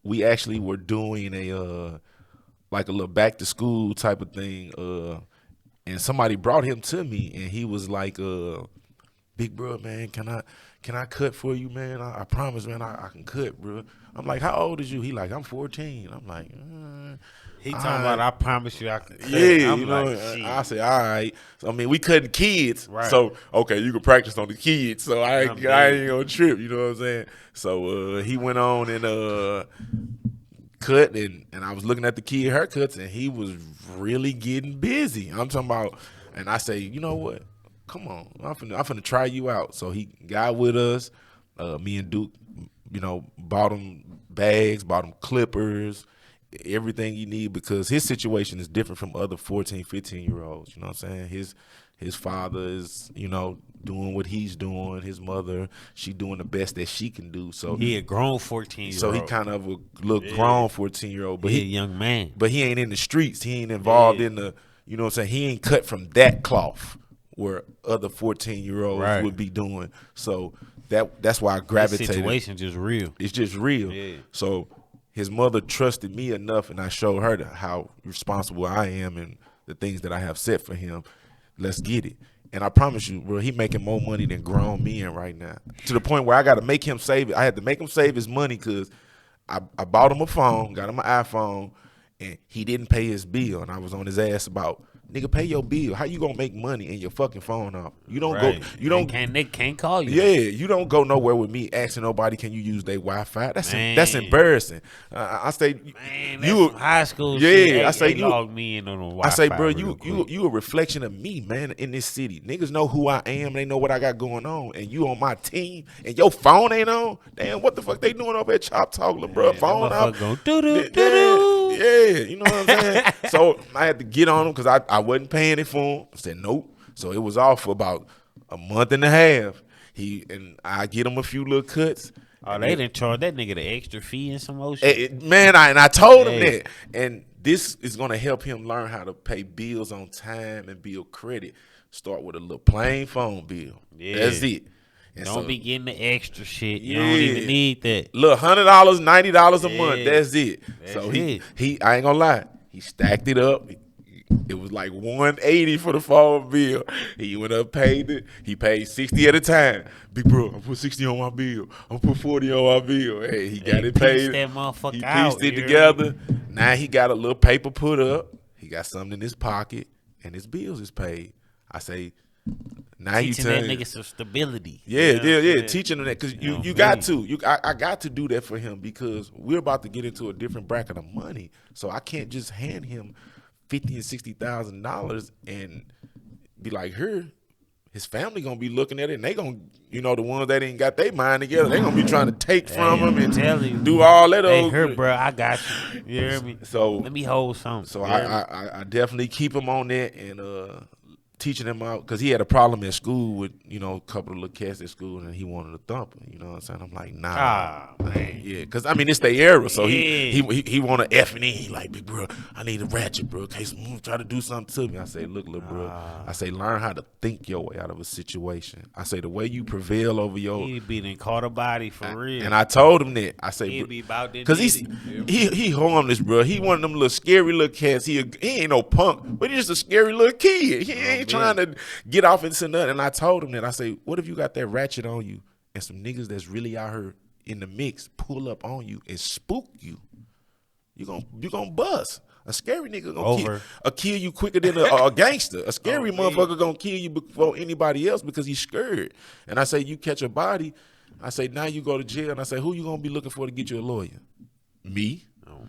We actually were doing a like a little back to school type of thing. And somebody brought him to me and he was like, big bro, man, can I cut for you, man? I promise, man, I can cut, bro. I'm like, how old is you? He like, I'm 14. I'm like,
he talking about, I promise you I can cut.
Yeah,
I'm
you know,
like, shit.
I said, all right. So, I mean, we cutting kids.
Right.
So, okay, you can practice on the kids. So, I ain't gonna trip, you know what I'm saying? So, he went on and cut, and I was looking at the kid haircuts, and he was really getting busy. I'm talking about, and I say, you know what? Come on, I'm finna try you out. So he got with us. Me and Duke, you know, bought him bags, bought him clippers, everything you need because his situation is different from other 14, 15-year-olds. You know what I'm saying? His father is, you know, doing what he's doing. His mother, she doing the best that she can do. So
he a grown 14-year-old.
So he kind of a little grown 14-year-old, but
he a young man.
But he ain't in the streets. He ain't involved in the, you know what I'm saying? He ain't cut from that cloth where other 14-year-olds would be doing. So that's why I gravitated.
The situation just real.
It's just real.
Yeah.
So his mother trusted me enough, and I showed her how responsible I am and the things that I have set for him. Let's get it. And I promise you, bro, he making more money than grown men right now. To the point where I got to make him save it. I had to make him save his money because I bought him a phone, got him an iPhone, and he didn't pay his bill. And I was on his ass about, nigga, pay your bill. How you gonna make money and your fucking phone off? You don't go. You don't.
They can't call you.
Yeah, you don't go nowhere with me asking nobody, can you use their Wi-Fi? That's embarrassing. I say,
man, you high school.
Yeah,
shit.
I say you
log me in on the Wi-Fi.
I say, bro, you a reflection of me, man, in this city. Niggas know who I am. They know what I got going on, and you on my team, and your phone ain't on. Damn, what the fuck they doing over at Chop Talk, bro? Phone out. Yeah, you know what I'm saying? So I had to get on him because I wasn't paying it for him. I said, nope. So it was off for about a month and a half. I get him a few little cuts.
Oh, they didn't charge that nigga the extra fee and some more shit.
Man, I told him that. And this is going to help him learn how to pay bills on time and build credit. Start with a little plain phone bill. Yeah. That's it. And
don't be getting the extra shit. You don't even need that.
Look, $100, $90 a month. That's it. So he I ain't gonna lie. He stacked it up. It was like $180 for the phone bill. He went up, paid it. He paid $60 at a time. Big bro, I put $60 on my bill. I put $40 on my bill. Hey, he got it paid.
That motherfucker
he
out,
pieced it together. Now he got a little paper put up. He got something in his pocket, and his bills is paid. I say, now
teaching
you
that nigga some stability.
Yeah. Teaching him that because you got to. I got to do that for him because we're about to get into a different bracket of money. So I can't just hand him $50,000 and $60,000 and be like, here. His family gonna be looking at it, and they gonna, the ones that ain't got their mind together, they gonna be trying to take from him and do all that.
Hey, here, bro, I got you. You hear me?
So
let me hold something.
So I definitely keep him on that and teaching him out because he had a problem at school with a couple of little cats at school, and he wanted to thump him. You know what I'm saying? I'm like, nah, man, yeah, because I mean it's their era, so he want to F and He like, big bro, I need a ratchet, bro. In case someone try to do something to me, I say, look, little bro, I say, learn how to think your way out of a situation. I say the way you prevail over your.
He be in caught a body for real.
And I told him that. I say,
because
he harmless, bro. He one of them little scary little cats. He ain't no punk, but he's just a scary little kid. He ain't trying to get off into nothing. And I told him that. I say, what if you got that ratchet on you and some niggas that's really out here in the mix pull up on you and spook you? You gonna bust. A scary nigga gonna kill you quicker than a gangster. A scary motherfucker gonna kill you before anybody else because he's scared. And I say, you catch a body. I say, now you go to jail. And I say, who you gonna be looking for to get you a lawyer? Me.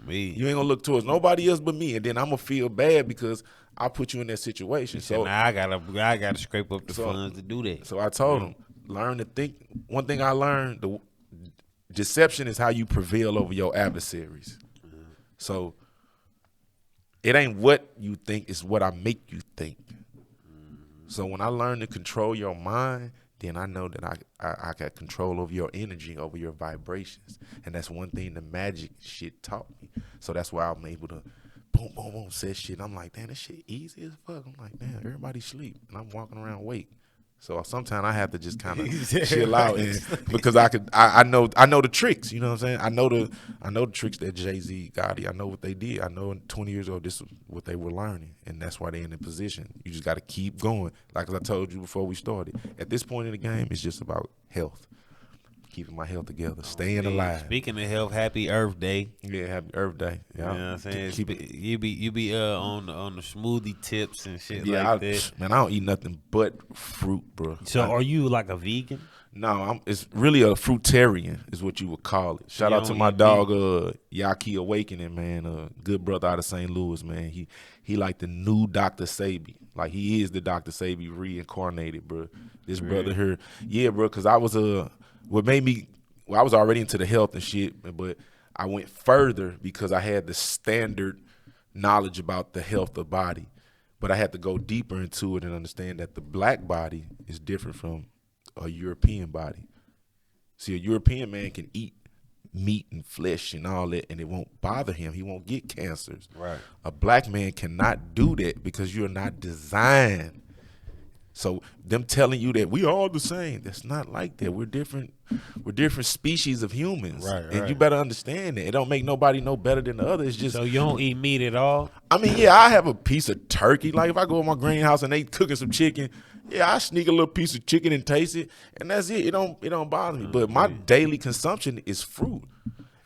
Me.
You ain't gonna look towards nobody else but me, and then I'm gonna feel bad because I put you in that situation. So
now I gotta scrape up the funds to do that.
So I told him, learn to think. One thing I learned, the deception is how you prevail over your adversaries. So it ain't what you think, it's what I make you think. So when I learn to control your mind, then I know that I got control over your energy, over your vibrations. And that's one thing the magic shit taught me. So that's why I'm able to boom, boom, boom, say shit. I'm like, damn, this shit easy as fuck. I'm like, damn, everybody sleep. And I'm walking around awake. So sometimes I have to just kind of chill out because I know the tricks, you know what I'm saying? I know the tricks that Jay-Z, Gotti, I know what they did. I know in 20 years old this is what they were learning, and that's why they're in the position. You just got to keep going. Like as I told you before we started, at this point in the game, it's just about health. Keeping my health together, staying alive.
Speaking of health, happy Earth Day.
Yeah, happy Earth Day. Yeah.
You know what I'm saying? You be on the smoothie tips and shit that.
Man, I don't eat nothing but fruit, bro.
So are you like a vegan?
No, it's really a fruitarian is what you would call it. Shout out to my dog, Yaki Awakening, man. Good brother out of St. Louis, man. He like the new Dr. Sabi. Like he is the Dr. Sabi reincarnated, bro. This brother here. Yeah, bro, because I was I was already into the health and shit, but I went further because I had the standard knowledge about the health of the body. But I had to go deeper into it and understand that the black body is different from a European body. See, a European man can eat meat and flesh and all that, and it won't bother him. He won't get cancers.
Right.
A black man cannot do that because you're not designed. So them telling you that we all the same, that's not like that. We're different species of humans.
Right.
And you better understand that. It don't make nobody no better than the other. It's just.
So you don't eat meat at all?
I mean, yeah, I have a piece of turkey. Like if I go to my greenhouse and they cooking some chicken, yeah, I sneak a little piece of chicken and taste it, and that's it. It don't bother me. But my daily consumption is fruit.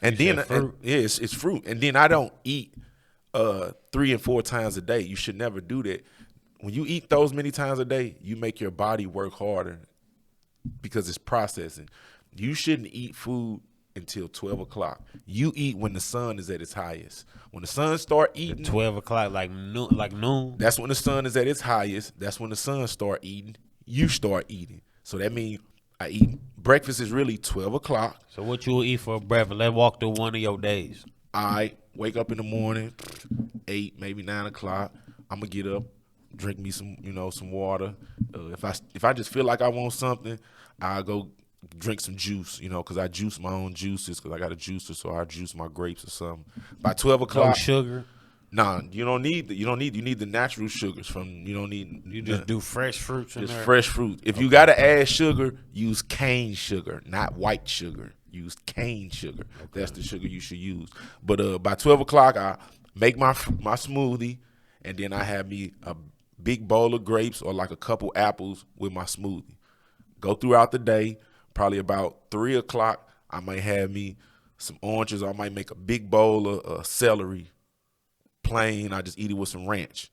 And then it's fruit. And then I don't eat 3 and 4 times a day. You should never do that. When you eat those many times a day, you make your body work harder because it's processing. You shouldn't eat food until 12 o'clock. You eat when the sun is at its highest. When the sun start eating.
12 o'clock, like noon?
That's when the sun is at its highest. That's when the sun start eating. You start eating. So that means I eat. Breakfast is really 12 o'clock.
So what you will eat for breakfast? Let's walk through one of your days.
I wake up in the morning, 8, maybe 9 o'clock. I'm going to get up. Drink me some water. If I just feel like I want something, I'll go drink some juice, because I juice my own juices because I got a juicer, so I juice my grapes or something. By 12 o'clock.
No sugar?
Nah, you need the natural sugars
You just do fresh fruits in
just
there?
Fresh fruit. If you got to add sugar, use cane sugar, not white sugar. Use cane sugar. Okay. That's the sugar you should use. But by 12 o'clock, I make my smoothie. and then I have me a big bowl of grapes or like a couple apples with my smoothie. Go throughout the day, probably about 3 o'clock, I might have me some oranges, or I might make a big bowl of celery, plain. I just eat it with some ranch.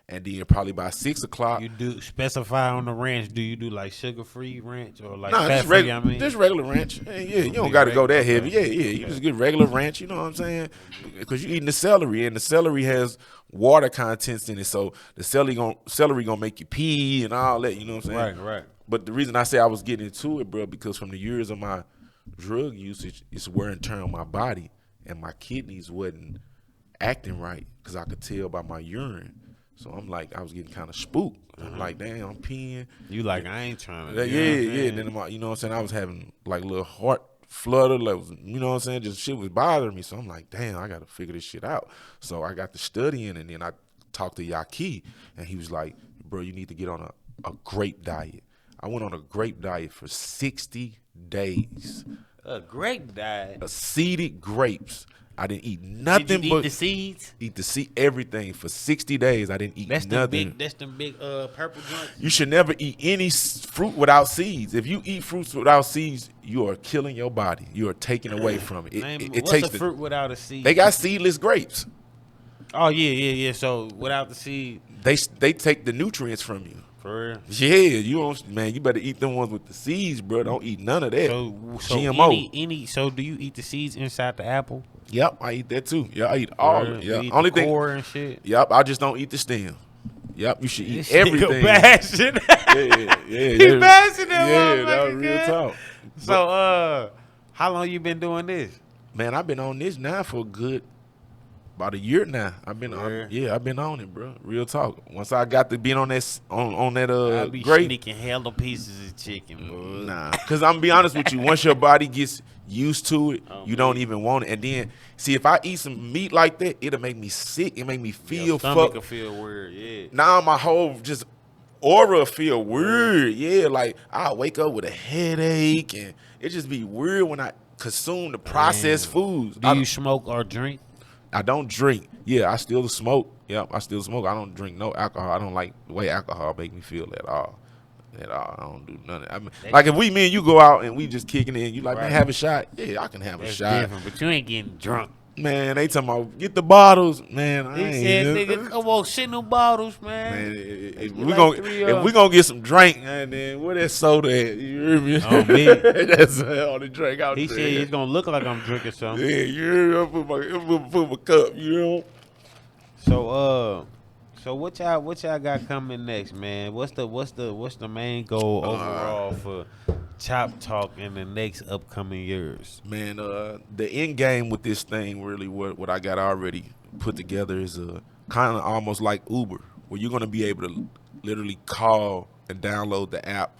And then probably by 6 o'clock.
You do specify on the ranch. Do you do like sugar-free ranch or like
Nah,
fat-free?
just regular ranch. Yeah, you don't got to go that heavy. Yeah, you just get regular ranch. You know what I'm saying? Because you eating the celery, and the celery has water contents in it, so the celery gonna make you pee and all that. You know what I'm saying?
Right.
But the reason I say I was getting into it, bro, because from the years of my drug usage, it's wear and tear on my body, and my kidneys wasn't acting right because I could tell by my urine. So I'm like, I was getting kind of spooked. I'm like, damn, I'm peeing.
You like, I ain't trying to.
Yeah. Then you know what I'm saying? I was having like a little heart flutter, like, you know what I'm saying? Just shit was bothering me. So I'm like, damn, I got to figure this shit out. So I got to studying, and then I talked to Yaki, and he was like, bro, you need to get on a grape diet. I went on a grape diet for 60 days.
A grape diet?
Seeded grapes. I didn't eat nothing.
Did you
but
eat the seeds?
Eat the seed, everything for 60 days. I didn't eat nothing.
That's them big purple joints.
You should never eat any fruit without seeds. If you eat fruits without seeds, you are killing your body. You are taking away from it.
What's a fruit without a seed?
They got seedless grapes.
Oh yeah. So without the seed,
they take the nutrients from you.
For real?
Yeah, you better eat them ones with the seeds, bro. Don't eat none of that.
So
GMO.
So do you eat the seeds inside the apple?
Yep, I eat that too. Yeah, I eat all of it. Yeah.
You eat
Only
the
thing.
core and shit.
Yep, I just don't eat the stem. Yep, you should eat
This
everything.
nigga bashing.
Yeah.
He bashing that
Yeah, that was
motherfucker,
real
man.
talk.
So how long you been doing this?
Man, I've been on this now for about a year now. I've been on it, bro. Real talk. Once I got to being on that
I be
grape,
sneaking hella pieces of chicken, bro.
nah. Because I'm gonna be honest with you, once your body gets used to it, you don't even want it. And then, see, if I eat some meat like that, it'll make me sick. It make me feel
stomach will feel weird, yeah.
Now my whole just aura feel weird. Yeah, like I wake up with a headache, and it just be weird when I consume the processed foods.
Do you smoke or drink?
I don't drink. Yeah, I still smoke. Yep, I still smoke. I don't drink no alcohol. I don't like the way alcohol make me feel at all. I don't do none of it. I mean, like if me and you go out and we just kicking in, you like, man, have a shot? Yeah, I can have a shot.
Different, but you ain't getting drunk.
Man, they talking about get the bottles. Man, I
He
ain't.
said, nigga, come on, shit no bottles, man.
Man, if
like
we gonna get some drink, and then where that soda at? You hear me?
On me.
That's all the drink out
He
there.
said it's gonna look like I'm drinking something.
Yeah, you hear me? Put my cup. You know.
So what y'all got coming next, man? What's the main goal overall for Chop Talk in the next upcoming years?
Man, the end game with this thing, really, what I got already put together is kind of almost like Uber, where you're gonna be able to literally call and download the app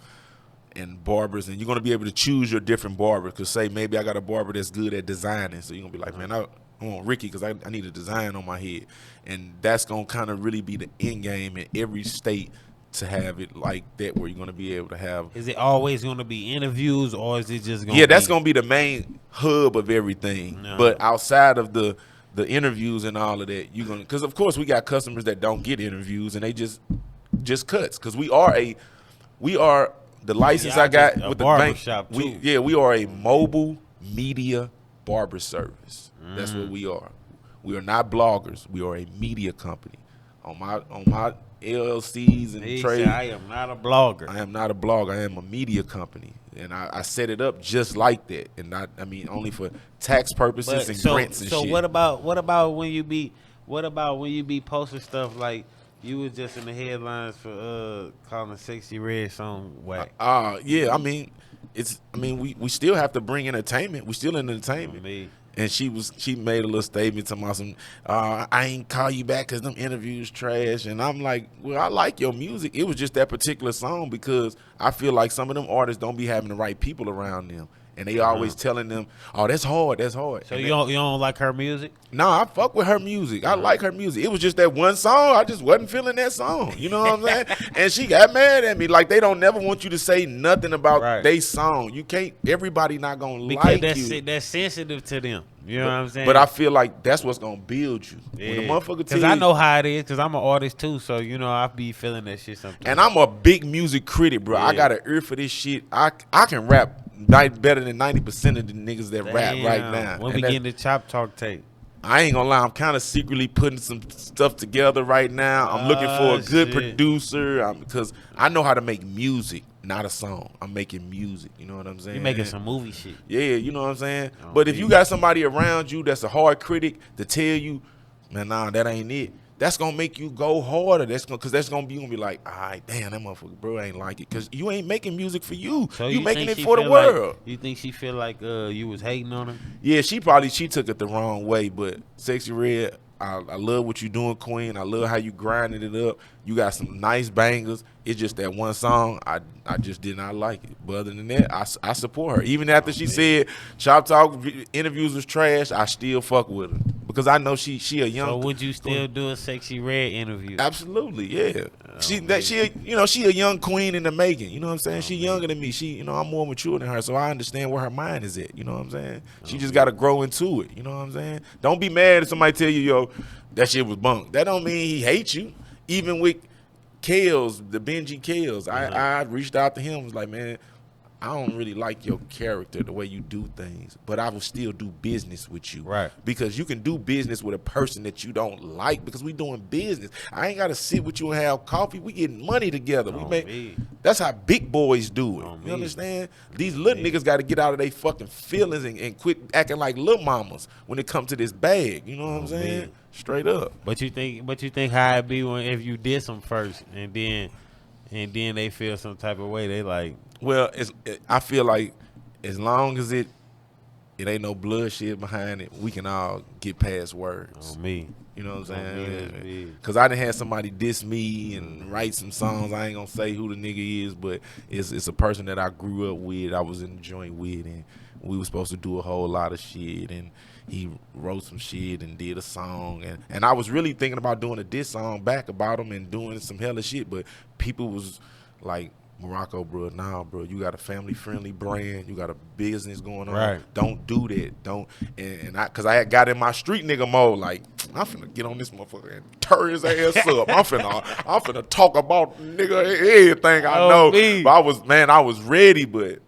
and barbers, and you're gonna be able to choose your different barbers. Cause say maybe I got a barber that's good at designing, so you're gonna be like, man, I want Ricky because I need a design on my head, and that's gonna kind of really be the end game in every state to have it like that, where you're gonna be able to have.
Is it always gonna be interviews, or is it just gonna?
Yeah, that's gonna be the main hub of everything. No. But outside of the interviews and all of that, you're gonna, because of course we got customers that don't get interviews and they just cuts, because we are the license I got with the bank. We are a mobile media barber service. That's what we are. We are not bloggers. We are a media company. On my LLCs and trade.
I am not a blogger.
I am not a blogger. I am a media company, and I set it up just like that, and not. I mean, only for tax purposes and grants and shit.
So what about when you be posting stuff like you was just in the headlines for calling Sexy Red song whack?
Yeah. I mean, we still have to bring entertainment. We still in entertainment. And she made a little statement to me, I ain't call you back because them interviews trash. And I'm like, well, I like your music. It was just that particular song because I feel like some of them artists don't be having the right people around them. And they always telling them, oh, that's hard, that's hard.
So
and
you don't like her music?
Nah, I fuck with her music. I like her music. It was just that one song. I just wasn't feeling that song. You know what I'm saying? And she got mad at me. Like, they don't never want you to say nothing about they song. You can't, everybody not going to like you.
That's sensitive to them. You know what I'm saying?
But I feel like that's what's going to build you.
Yeah.
When a motherfucker
Because I know how it is, because I'm an artist too. So, you know, I be feeling that shit sometimes.
And I'm a big music critic, bro. I got an ear for this shit. I can rap better than 90% of the niggas that rap right now.
When we get into Chop Talk tape.
I ain't gonna lie, I'm kind of secretly putting some stuff together right now. I'm looking for a good producer because I know how to make music, not a song. I'm making music, you know what I'm saying?
You making some movie shit.
Yeah, you know what I'm saying? But if you got somebody around you that's a hard critic to tell you, man, nah, that ain't it, that's gonna make you go harder. Because that's gonna be like, all right, damn, that motherfucker, bro, ain't like it. Because you ain't making music for you.
So
you making it for the world.
You think she feel like you was hating on her?
Yeah, she took it the wrong way. But Sexy Red, I love what you doing, Queen. I love how you grinding it up. You got some nice bangers. It's just that one song, I just did not like it. But other than that, I support her. Even after she said Chop Talk interviews was trash, I still fuck with her. Because I know she a young.
So would you still do a Sexy Red interview?
Absolutely, yeah. She a young queen in the making. You know what I'm saying? She younger than me. I'm more mature than her, so I understand where her mind is at. You know what I'm saying? She just got to grow into it. You know what I'm saying? Don't be mad if somebody tell you, yo, that shit was bunk. That don't mean he hates you. Even with Kales, the Benji Kales, I reached out to him. Was like, man, I don't really like your character, the way you do things, but I will still do business with you.
Right.
Because you can do business with a person that you don't like because we doing business. I ain't got to sit with you and have coffee. We getting money together. That's how big boys do it. You understand? These little niggas got to get out of their fucking feelings and quit acting like little mamas when it comes to this bag. You know what I'm saying? Straight up.
But you think how it be if you did some first and then they feel some type of way, they like.
Well, I feel like as long as it ain't no bloodshed behind it, we can all get past words.
On me.
You know what I'm saying? Because I done had somebody diss me and write some songs. I ain't going to say who the nigga is, but it's a person that I grew up with. I was in the joint with, and we were supposed to do a whole lot of shit, and he wrote some shit and did a song. And I was really thinking about doing a diss song back about him and doing some hella shit, but people was like, Morroco, bro, nah, bro, you got a family-friendly brand. You got a business going on.
Right.
Don't do that. Don't. And because I had got in my street nigga mode, like, I'm finna get on this motherfucker and tear his ass up. I'm finna talk about nigga everything I know. But I was ready, but, you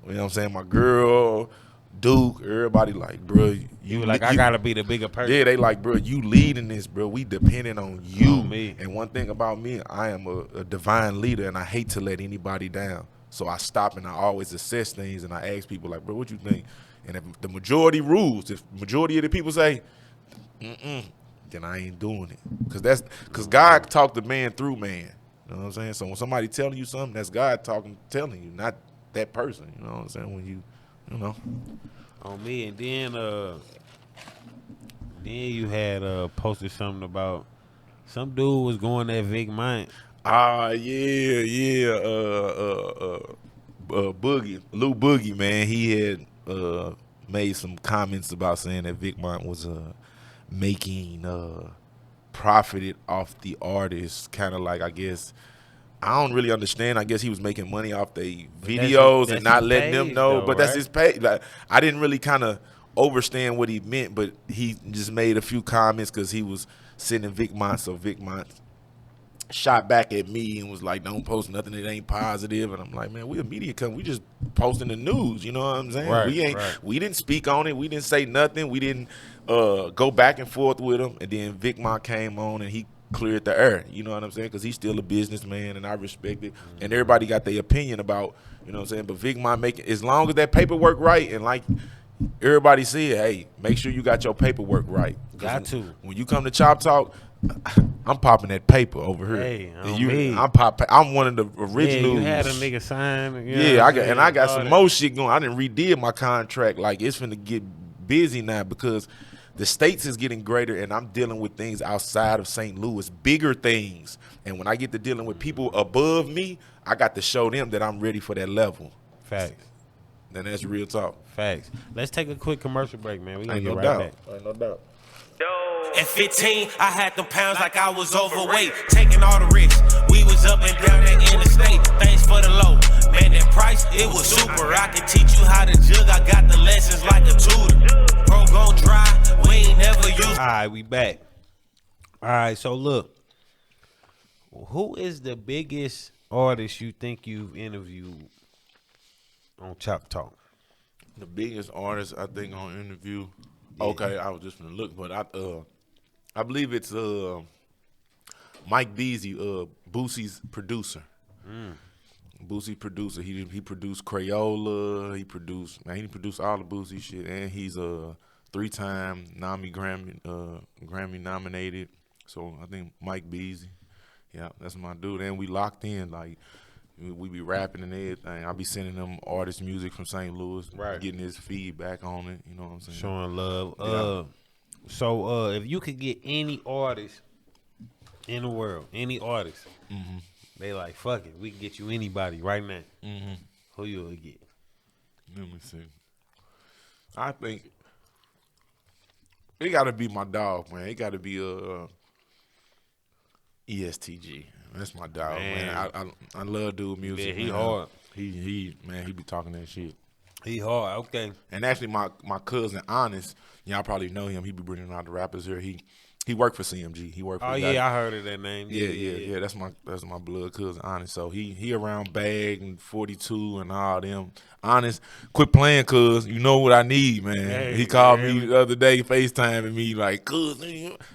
know what I'm saying, my girl, Duke, everybody like, bro,
I gotta be the bigger person.
Yeah, they like, bro, you leading this, bro. We depending on you. And one thing about me, I am a divine leader, and I hate to let anybody down. So I stop and I always assess things, and I ask people like, bro, what you think? And if the majority rules, if majority of the people say, then I ain't doing it. Because God talked the man through man. You know what I'm saying? So when somebody telling you something, that's God telling you, not that person. You know what I'm saying? When you know.
On me, and then you had posted something about some dude was going at Vic Mont.
Yeah. Boogie, Lou Boogie, man. He had made some comments about saying that Vic Mont was making profited off the artist, kind of like, I guess. I don't really understand. I guess he was making money off the videos and not letting them know. But that's his pay. Like, I didn't really kind of understand what he meant, but he just made a few comments because he was sitting in Vic Mont. So Vic Mont shot back at me and was like, don't post nothing that ain't positive. And I'm like, man, we a media company. We just posting the news. You know what I'm saying? We didn't speak on it. We didn't say nothing. We didn't go back and forth with him. And then Vic Mont came on and he cleared the air, you know what I'm saying? Because he's still a businessman, and I respect it. And everybody got their opinion about, you know what I'm saying? But Vic Mont making, as long as that paperwork right, and like everybody said, hey, make sure you got your paperwork right.
Got to.
When you come to Chop Talk, I'm popping that paper over here.
Hey,
I'm one of the originals.
Yeah, you had a nigga sign.
Yeah, I got some more shit going. I didn't redid my contract. Like, it's finna get busy now because the states is getting greater, and I'm dealing with things outside of St. Louis, bigger things. And when I get to dealing with people above me, I got to show them that I'm ready for that level.
Facts.
then that's real talk.
Facts. Let's take a quick commercial break, man. We gonna
Ain't
get
no
right
doubt.
back.
Ain't no doubt.
At 15, I had them pounds like I was overweight. Taking all the risks. We was up and down that interstate. Thanks for the low. Man, that price, it was super. I can teach you how to jug. I got the lessons like a tutor. Bro, gon' dry. We ain't never used.
All right, we back. All right, so look. Who is the biggest artist you think you've interviewed on Chop Talk?
The biggest artist I think on interview. Yeah. Okay, I was just gonna look, but I believe it's Mike Beasley, Boosie's producer. Boosie producer. He produced Crayola. He produced all the Boosie shit, and he's a 3-time Grammy nominated. So I think Mike Beasley. Yeah, that's my dude. And we locked in, like, we be rapping and everything. I be sending them artist music from St. Louis,
right?
Getting his feedback on it. You know what I'm saying?
Showing love.
Yeah.
So if you could get any artist in the world, any artist, they like, fuck it, we can get you anybody right now. Who you would get?
Let me see. I think it got to be my dog, man. It got to be ESTG. That's my dog, man. I love dude music.
Yeah, he
man.
hard.
He be talking that shit.
He hard. Okay.
And actually, my cousin Honest, y'all probably know him. He be bringing out the rappers here. He worked for CMG. He worked for.
Oh yeah, I heard of that name.
Yeah. That's my blood cousin Honest. So he around Bag and 42 and all them. Honest, quit playing, cuz you know what I need, man.
Hey,
he called me the other day, FaceTiming me like, cuz,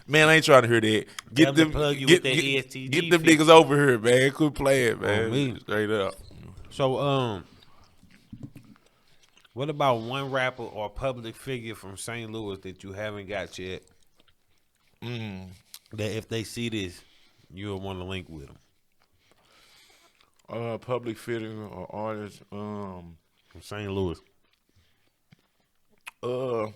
man, I ain't trying to hear that. Get them niggas over here, man. Quit playing, man. Straight up.
So what about one rapper or public figure from St. Louis that you haven't got yet? That if they see this, you'll want to link with them.
Public figure or artist,
from St. Louis.
I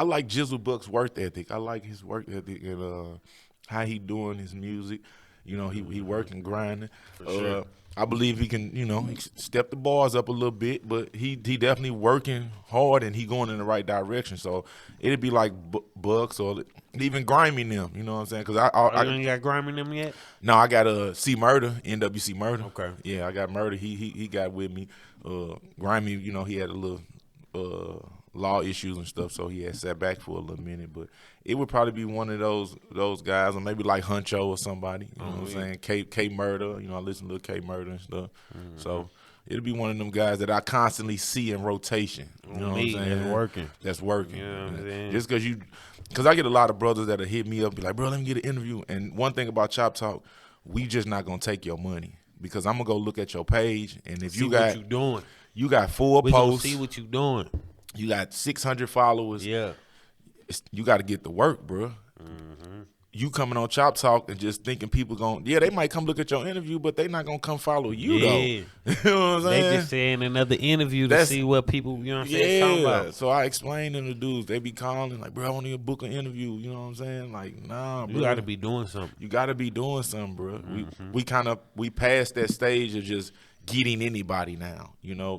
like Jizzle Buck's work ethic. I like his work ethic and how he doing his music. You know, he working, grinding.
For sure.
I believe he can, he step the bars up a little bit, but he definitely working hard and he going in the right direction. So it'd be like Bucks or even Grimy them. You know what I'm saying? Because I
you ain't got Grimy them yet?
No, I got C Murder, NWC Murder.
Okay.
Yeah, I got Murder. He got with me. Grimy, he had a little law issues and stuff, so he had sat back for a little minute. But it would probably be one of those guys, or maybe like Huncho or somebody. You know what I'm saying? K Murder. I listen to K Murder and stuff. So it'll be one of them guys that I constantly see in rotation. You know what I'm saying? That's working. Yeah. Just because I get a lot of brothers that'll hit me up, be like, bro, let me get an interview. And one thing about Chop Talk, we just not gonna take your money, because I'm gonna go look at your page, and if you got
what you doing,
you got 4
we
posts,
gonna see what you doing.
You got 600 followers.
Yeah.
You got to get the work, bro. You coming on Chop Talk and just thinking people they might come look at your interview, but they not going to come follow you, though. You know what I'm saying?
They just saying another interview to see what people, talking about.
So I explain to the dudes, they be calling, like, bro, I want to book an interview. You know what I'm saying? Like, nah, bro.
You got to be doing something.
You got to be doing something, bro. We passed that stage of just getting anybody now.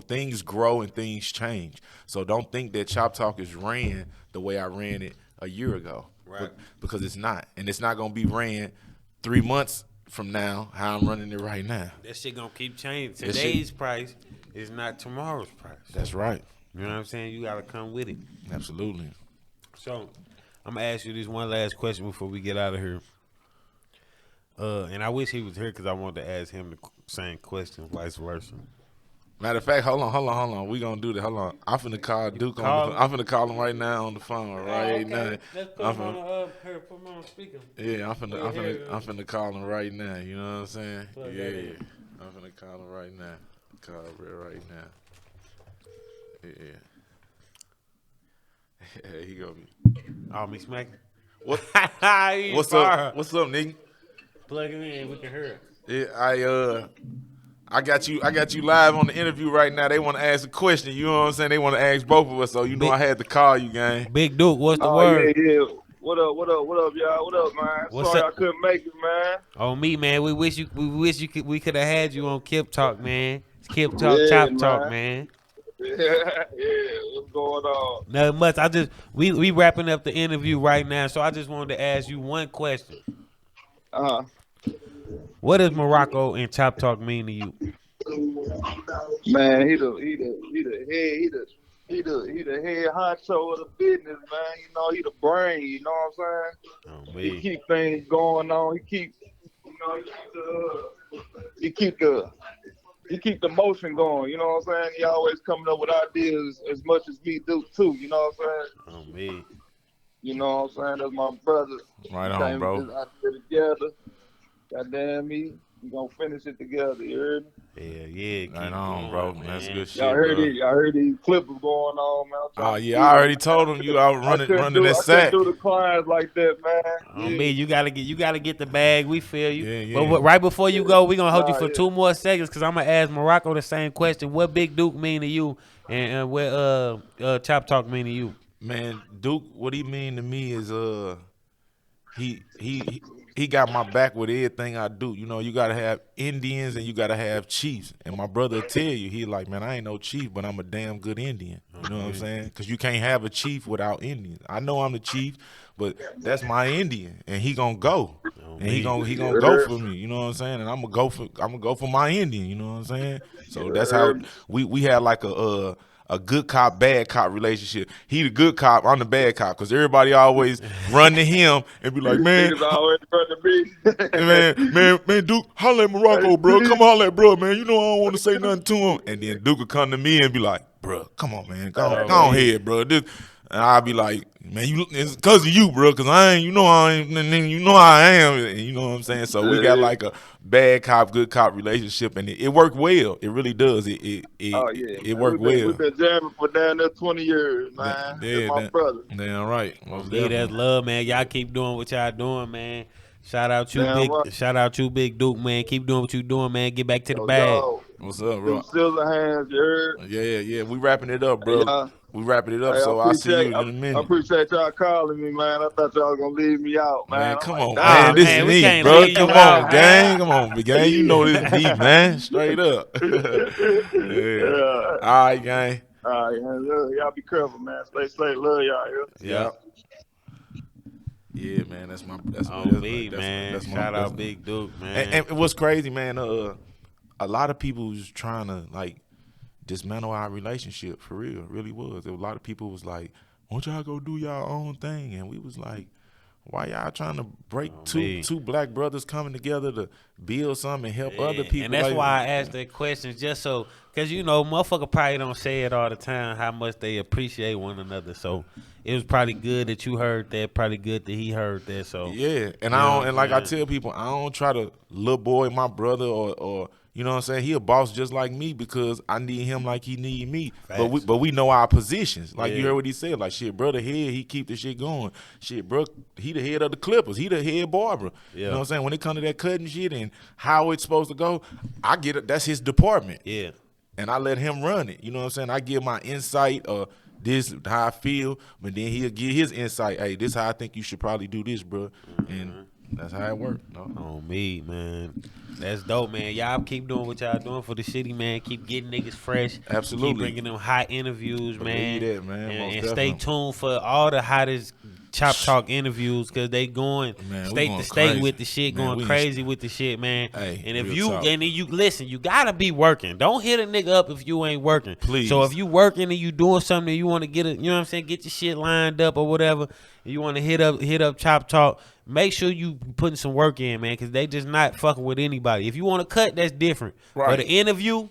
Things grow and things change. So don't think that Chop Talk is ran the way I ran it a year ago.
Right.
Because it's not. And it's not going to be ran 3 months from now how I'm running it right now.
That shit going to keep changing. Today's price is not tomorrow's price.
That's right.
You know what I'm saying? You got to come with it.
Absolutely.
So I'm going to ask you this one last question before we get out of here. And I wish he was here because I wanted to ask him the same question, vice versa.
Matter of fact, hold on. We gonna do that. Hold on. I'm finna call Duke on the phone. I'm finna call him right now on the phone now.
Let's put him on speaker.
Yeah, I'm finna call him right now. You know what I'm saying? Yeah. I'm finna call him right now. Call him right now. Yeah. He gonna be.
Oh, me smacking?
What's up? What's up, nigga?
Plug it in, we can hear it.
Yeah, I got you live on the interview right now. They want to ask a question. You know what I'm saying? They want to ask both of us, so I had to call you, gang.
Big Duke, what's the word?
Yeah. What up, y'all? What up, man? Sorry I couldn't make it, man.
On me, man. We could have had you on KipTalk, man. It's KipTalk, Chop Talk, man.
Yeah, what's going on?
Nothing much. We wrapping up the interview right now, so I just wanted to ask you one question. What does Morroco and Chop Talk mean to you?
Man, he the head honcho of the business, man. You know, he the brain. You know what I'm saying?
Oh,
He keep things going on. He keep the motion going. You know what I'm saying? He always coming up with ideas as much as me do too. You know what I'm saying?
Oh, me.
You know what I'm saying? That's my brother.
Right on, bro.
This idea together. Goddamn me. We gonna finish it together, you heard me?
Yeah.
Right on, bro. Man. That's good shit,
Y'all
bro.
heard these clippers going on, man.
Oh, yeah, I already told him you out running that sack.
I couldn't do the clients like that, man.
On me, you gotta get the bag. We feel you.
Yeah.
But right before you go, we gonna hold you for 2 more seconds because I'm gonna ask Morroco the same question. What Big Duke mean to you, and what Chop Talk mean to you?
Man, Duke, what he mean to me is he got my back with everything I do. You know, you gotta have Indians and you gotta have chiefs. And my brother tell you, he like, man, I ain't no chief, but I'm a damn good Indian. You know what I'm saying? Because you can't have a chief without Indians. I know I'm the chief, but that's my Indian, and he gonna go, and he gonna go for me. You know what I'm saying? And I'm gonna go for my Indian. You know what I'm saying? So that's how we had like a good cop, bad cop relationship. He the good cop, I'm the bad cop, because everybody always run to him and be like, man,
Niggas always run to me.
man, Duke, holla at Morroco, bro. Come holla at bro, man. You know I don't want to say nothing to him. And then Duke will come to me and be like, bro, come on, man. Go on ahead, bro. And I'll be like, man, it's because of you, bro, because I ain't, you know I am, and you know what I'm saying? So we got like a bad cop, good cop relationship, and it worked well. It really does. It worked well.
We've been jamming for down there 20 years, man. That's my brother.
Damn right.
Yeah, that's love, man. Y'all keep doing what y'all doing, man. Shout out you, Big Duke, man. Keep doing what you doing, man. Get back to the bag.
What's up, bro?
Silver hands, you heard?
Yeah. We wrapping it up, bro.
Hey,
we wrapping it up, so I'll see you in a minute.
I appreciate y'all calling me, man. I thought y'all was going to leave me out, man.
Man, come on,
man.
This
man,
is
we
me, bro. Come on,
out,
gang. Come on, big gang. You know this beat, man. Straight up. Yeah. All right, gang.
All right, man. Y'all be careful, man. Stay safe. Love y'all.
Yeah. Yeah, man. That's my
man. Shout out Big Duke, man.
And what's crazy, man, a lot of people was trying to, like, dismantle our relationship, for real. It really was. A lot of people was like, won't y'all go do y'all own thing? And we was like, why y'all trying to break two black brothers coming together to build something and help other people?
And that's why I asked that question, just so, because, you know, motherfucker probably don't say it all the time, how much they appreciate one another. So it was probably good that you heard that, probably good that he heard that. So
yeah, and I tell people, I don't try to little boy my brother or you know what I'm saying? He a boss just like me because I need him like he need me.
Facts.
But we know our positions. Like you heard what he said. Like, shit, brother head, he keep the shit going. Shit, bro, he the head of the Clippers. He the head barber. Yeah. You know what I'm saying? When it come to that cutting shit and how it's supposed to go, I get it. That's his department.
Yeah.
And I let him run it. You know what I'm saying? I give my insight this how I feel, but then he'll give his insight. Hey, this how I think you should probably do this, bro. And that's how it worked. No?
On me, man. That's dope, man. Y'all keep doing what y'all doing for the city, man. Keep getting niggas fresh.
Absolutely.
Keep bringing them hot interviews, man.
That, man.
And stay tuned for all the hottest Chop Talk interviews, because they going state to state with the shit, going crazy with the shit, man.
Hey,
and if you listen, you gotta be working. Don't hit a nigga up if you ain't working.
Please.
So if you working and you doing something and you want to get it, you know what I'm saying, get your shit lined up or whatever, and you want to hit up Chop Talk, make sure you putting some work in, man, because they just not fucking with anybody. If you want to cut, that's different.
Right.
But the interview,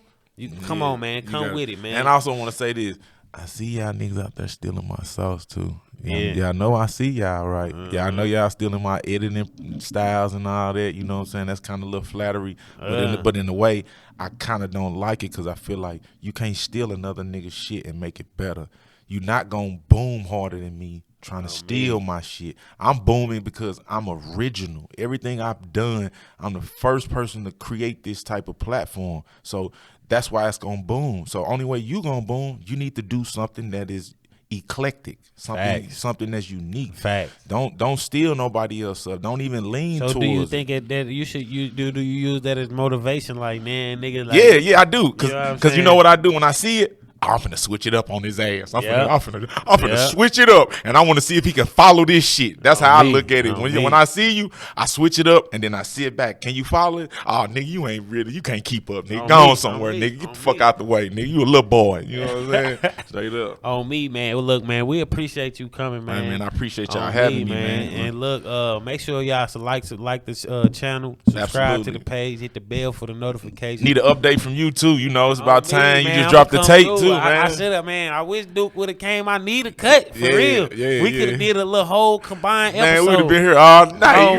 come on, man, come with it, man.
And I also want to say this. I see y'all niggas out there stealing my sauce too. Y'all know I see y'all, right? Y'all know y'all stealing my editing styles and all that. You know what I'm saying? That's kind of a little flattery. But in a way, I kind of don't like it because I feel like you can't steal another nigga's shit and make it better. You're not going to boom harder than me trying to steal my shit. I'm booming because I'm original. Everything I've done, I'm the first person to create this type of platform. So that's why it's going to boom. So only way you going to boom, you need to do something that is eclectic, something that's unique.
Facts.
Don't steal nobody else up. Don't even lean towards.
So do you think that you should do you use that as motivation? Like, man, nigga. Like,
yeah, I do. Because you know what I do when I see it? I'm finna switch it up on his ass. I'm
Yeah.
finna switch it up, and I want to see if he can follow this shit. That's how I look at it. When I see you, I switch it up, and then I sit back. Can you follow it? Oh, nigga, you can't keep up, nigga. Go on somewhere, nigga. Get the fuck out the way, nigga. You a little boy. You know what I'm saying? Straight up.
On me, man. Well, look, man, we appreciate you coming, man.
Man, I appreciate y'all having me, man.
And look, make sure y'all like this channel, subscribe to the page, hit the bell for the notifications.
Need an update from you too. You know, it's about time you
man,
just dropped the tape too, man.
I said it, man. I wish Duke would have came. I need a cut for real.
Yeah,
we could have did a little whole combined episode.
Man, we would have been here all night.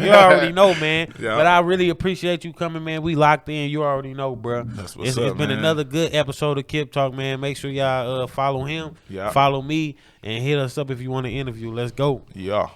You already know, man.
Yeah.
But I really appreciate you coming, man. We locked in. You already know, bro.
That's what's
It's
up,
been
man.
another good episode of Kip Talk, man. Make sure y'all follow him, follow me, and hit us up if you want to interview. Let's go.
Yeah.